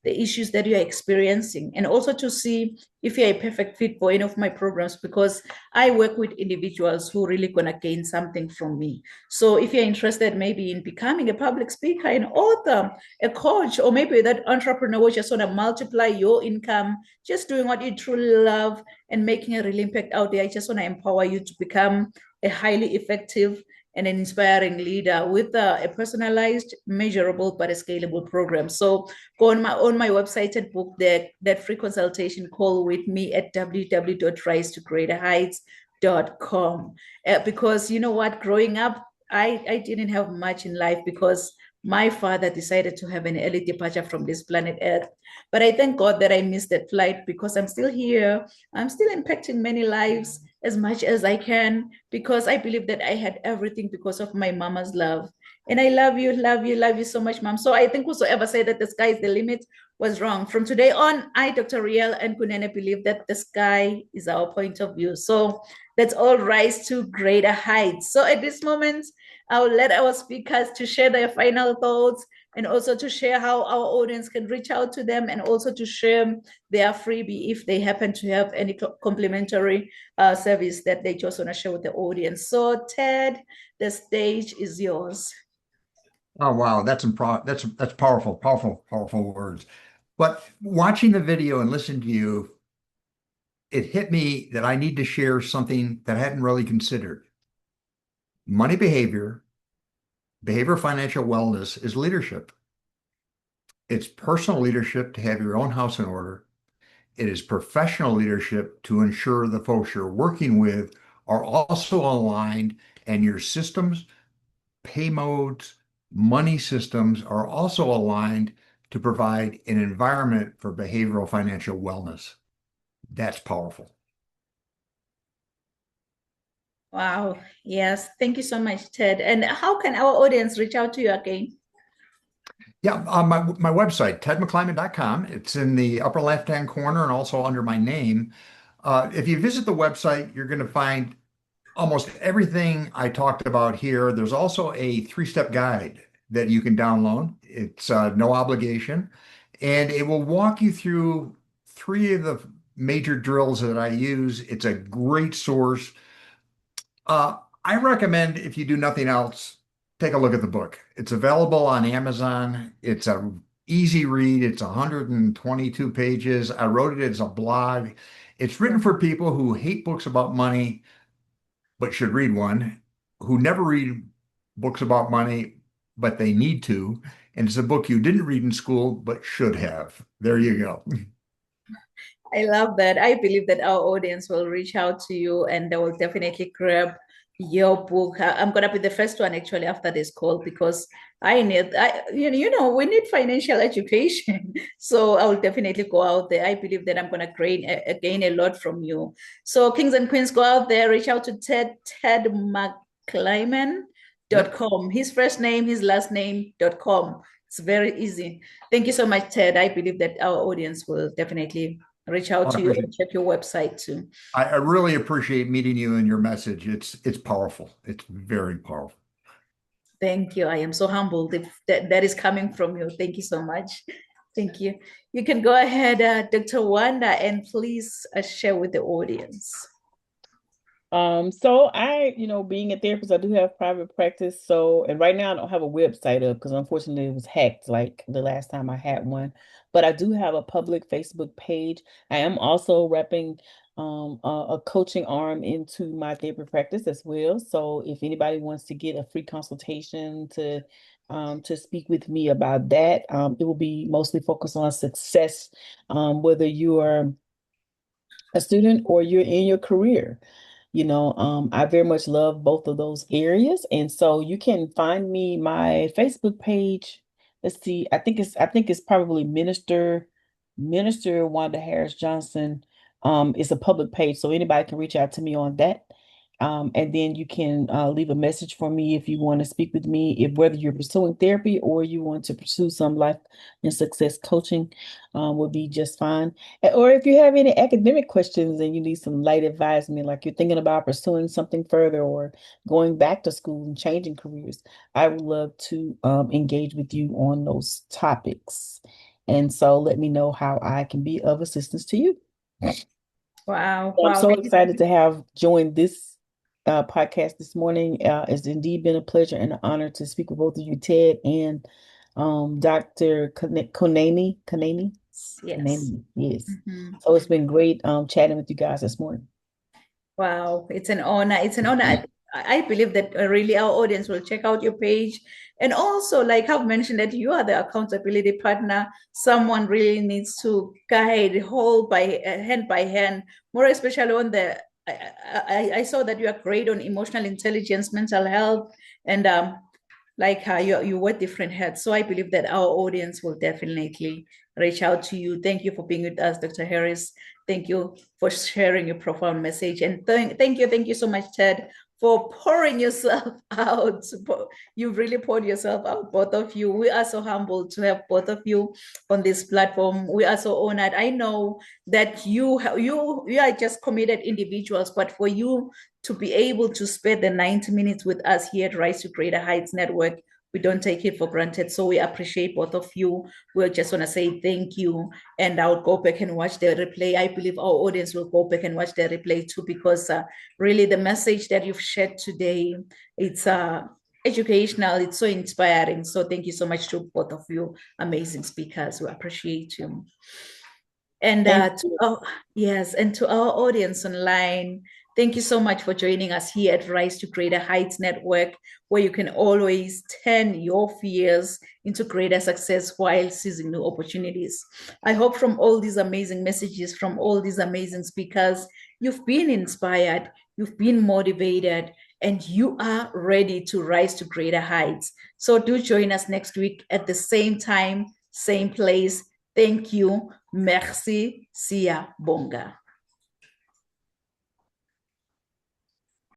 the issues that you're experiencing, and also to see if you're a perfect fit for any of my programs, because I work with individuals who really gonna gain something from me. So if you're interested maybe in becoming a public speaker, an author, a coach, or maybe that entrepreneur who just wanna multiply your income, just doing what you truly love and making a real impact out there, I just wanna empower you to become a highly effective and an inspiring leader with a personalized, measurable, but a scalable program. So go on my website and book that free consultation call with me at www.risetogreaterheights.com. Because you know what, growing up, I didn't have much in life because my father decided to have an early departure from this planet Earth. But I thank God that I missed that flight, because I'm still here. I'm still impacting many lives as much as I can, because I believe that I had everything because of my mama's love. And I love you, love you, love you so much, mom. So I think whosoever said that the sky is the limit was wrong. From today on, I, Dr. Riel and Kunene, believe that the sky is our point of view. So let's all rise to greater heights. So at this moment, I will let our speakers to share their final thoughts, and also to share how our audience can reach out to them, and also to share their freebie if they happen to have any complimentary service that they just want to share with the audience. So Ted, the stage is yours. Oh, wow. That's powerful, powerful, powerful words. But watching the video and listening to you, it hit me that I need to share something that I hadn't really considered. Money behavior financial wellness is leadership. It's personal leadership to have your own house in order. It is professional leadership to ensure the folks you're working with are also aligned, and your systems, pay modes, money systems are also aligned to provide an environment for behavioral financial wellness. That's powerful. Wow. Yes. Thank you so much, Ted. And how can our audience reach out to you again? Yeah, my website, tedmcclyman.com. It's in the upper left-hand corner and also under my name. If you visit the website, you're going to find almost everything I talked about here. There's also a 3-step guide that you can download. It's no obligation, and it will walk you through 3 of the major drills that I use. It's a great source. I recommend, if you do nothing else, take a look at the book. It's available on Amazon. It's a easy read. It's 122 pages. I wrote it as a blog. It's written for people who hate books about money, but should read one, who never read books about money, but they need to. And it's a book you didn't read in school, but should have. There you go. I love that. I believe that our audience will reach out to you and they will definitely grab your book. I'm gonna be the first one actually after this call, because we need financial education. So I will definitely go out there. I believe that I'm gonna gain a lot from you. So kings and queens, go out there, reach out to Ted McClyman.com. His first name, his last name.com. It's very easy. Thank you so much, Ted. I believe that our audience will definitely reach out to you and check your website too. I really appreciate meeting you and your message. It's powerful. It's very powerful. Thank you. I am so humbled that is coming from you. Thank you so much. Thank you. You can go ahead, Dr. Wanda, and please share with the audience. So I, being a therapist, I do have private practice. So, and right now I don't have a website up because unfortunately it was hacked like the last time I had one. But I do have a public Facebook page. I am also repping a coaching arm into my therapy practice as well. So if anybody wants to get a free consultation to speak with me about that, it will be mostly focused on success, whether you are a student or you're in your career. I very much love both of those areas. And so you can find me, my Facebook page. Let's see, I think it's probably Minister Wanda Harris Johnson. It's a public page, so anybody can reach out to me on that. And then you can leave a message for me if you want to speak with me, if whether you're pursuing therapy or you want to pursue some life and success coaching, will be just fine. Or if you have any academic questions and you need some light advisement, like you're thinking about pursuing something further or going back to school and changing careers, I would love to engage with you on those topics. And so let me know how I can be of assistance to you. Wow. I'm Wow. so excited to have joined this podcast this morning. It's indeed been a pleasure and an honor to speak with both of you, Ted and Dr. Konani. Yes. Yes. Mhm. So it's been great chatting with you guys this morning. Wow, it's an honor. It's an honor. I believe that really our audience will check out your page. And also, like I've mentioned, that you are the accountability partner. Someone really needs to guide, hold by hand, more especially on the. I saw that you are great on emotional intelligence, mental health, and like you wear different hats. So I believe that our audience will definitely reach out to you. Thank you for being with us, Dr. Harris. Thank you for sharing your profound message. And thank you so much, Ted, for pouring yourself out. You've really poured yourself out, both of you. We are so humbled to have both of you on this platform. We are so honored. I know that you are just committed individuals, but for you to be able to spend the 90 minutes with us here at Rise to Greater Heights Network, we don't take it for granted. So we appreciate both of you. We just want to say thank you. And I'll go back and watch the replay. I believe our audience will go back and watch the replay too, because really the message that you've shared today, it's educational, it's so inspiring. So thank you so much to both of you, amazing speakers. We appreciate you. And to our audience online, thank you so much for joining us here at Rise to Greater Heights Network, where you can always turn your fears into greater success while seizing new opportunities. I hope from all these amazing messages, from all these amazing speakers, you've been inspired, you've been motivated, and you are ready to rise to greater heights. So do join us next week at the same time, same place. Thank you. Merci. Sia Bonga.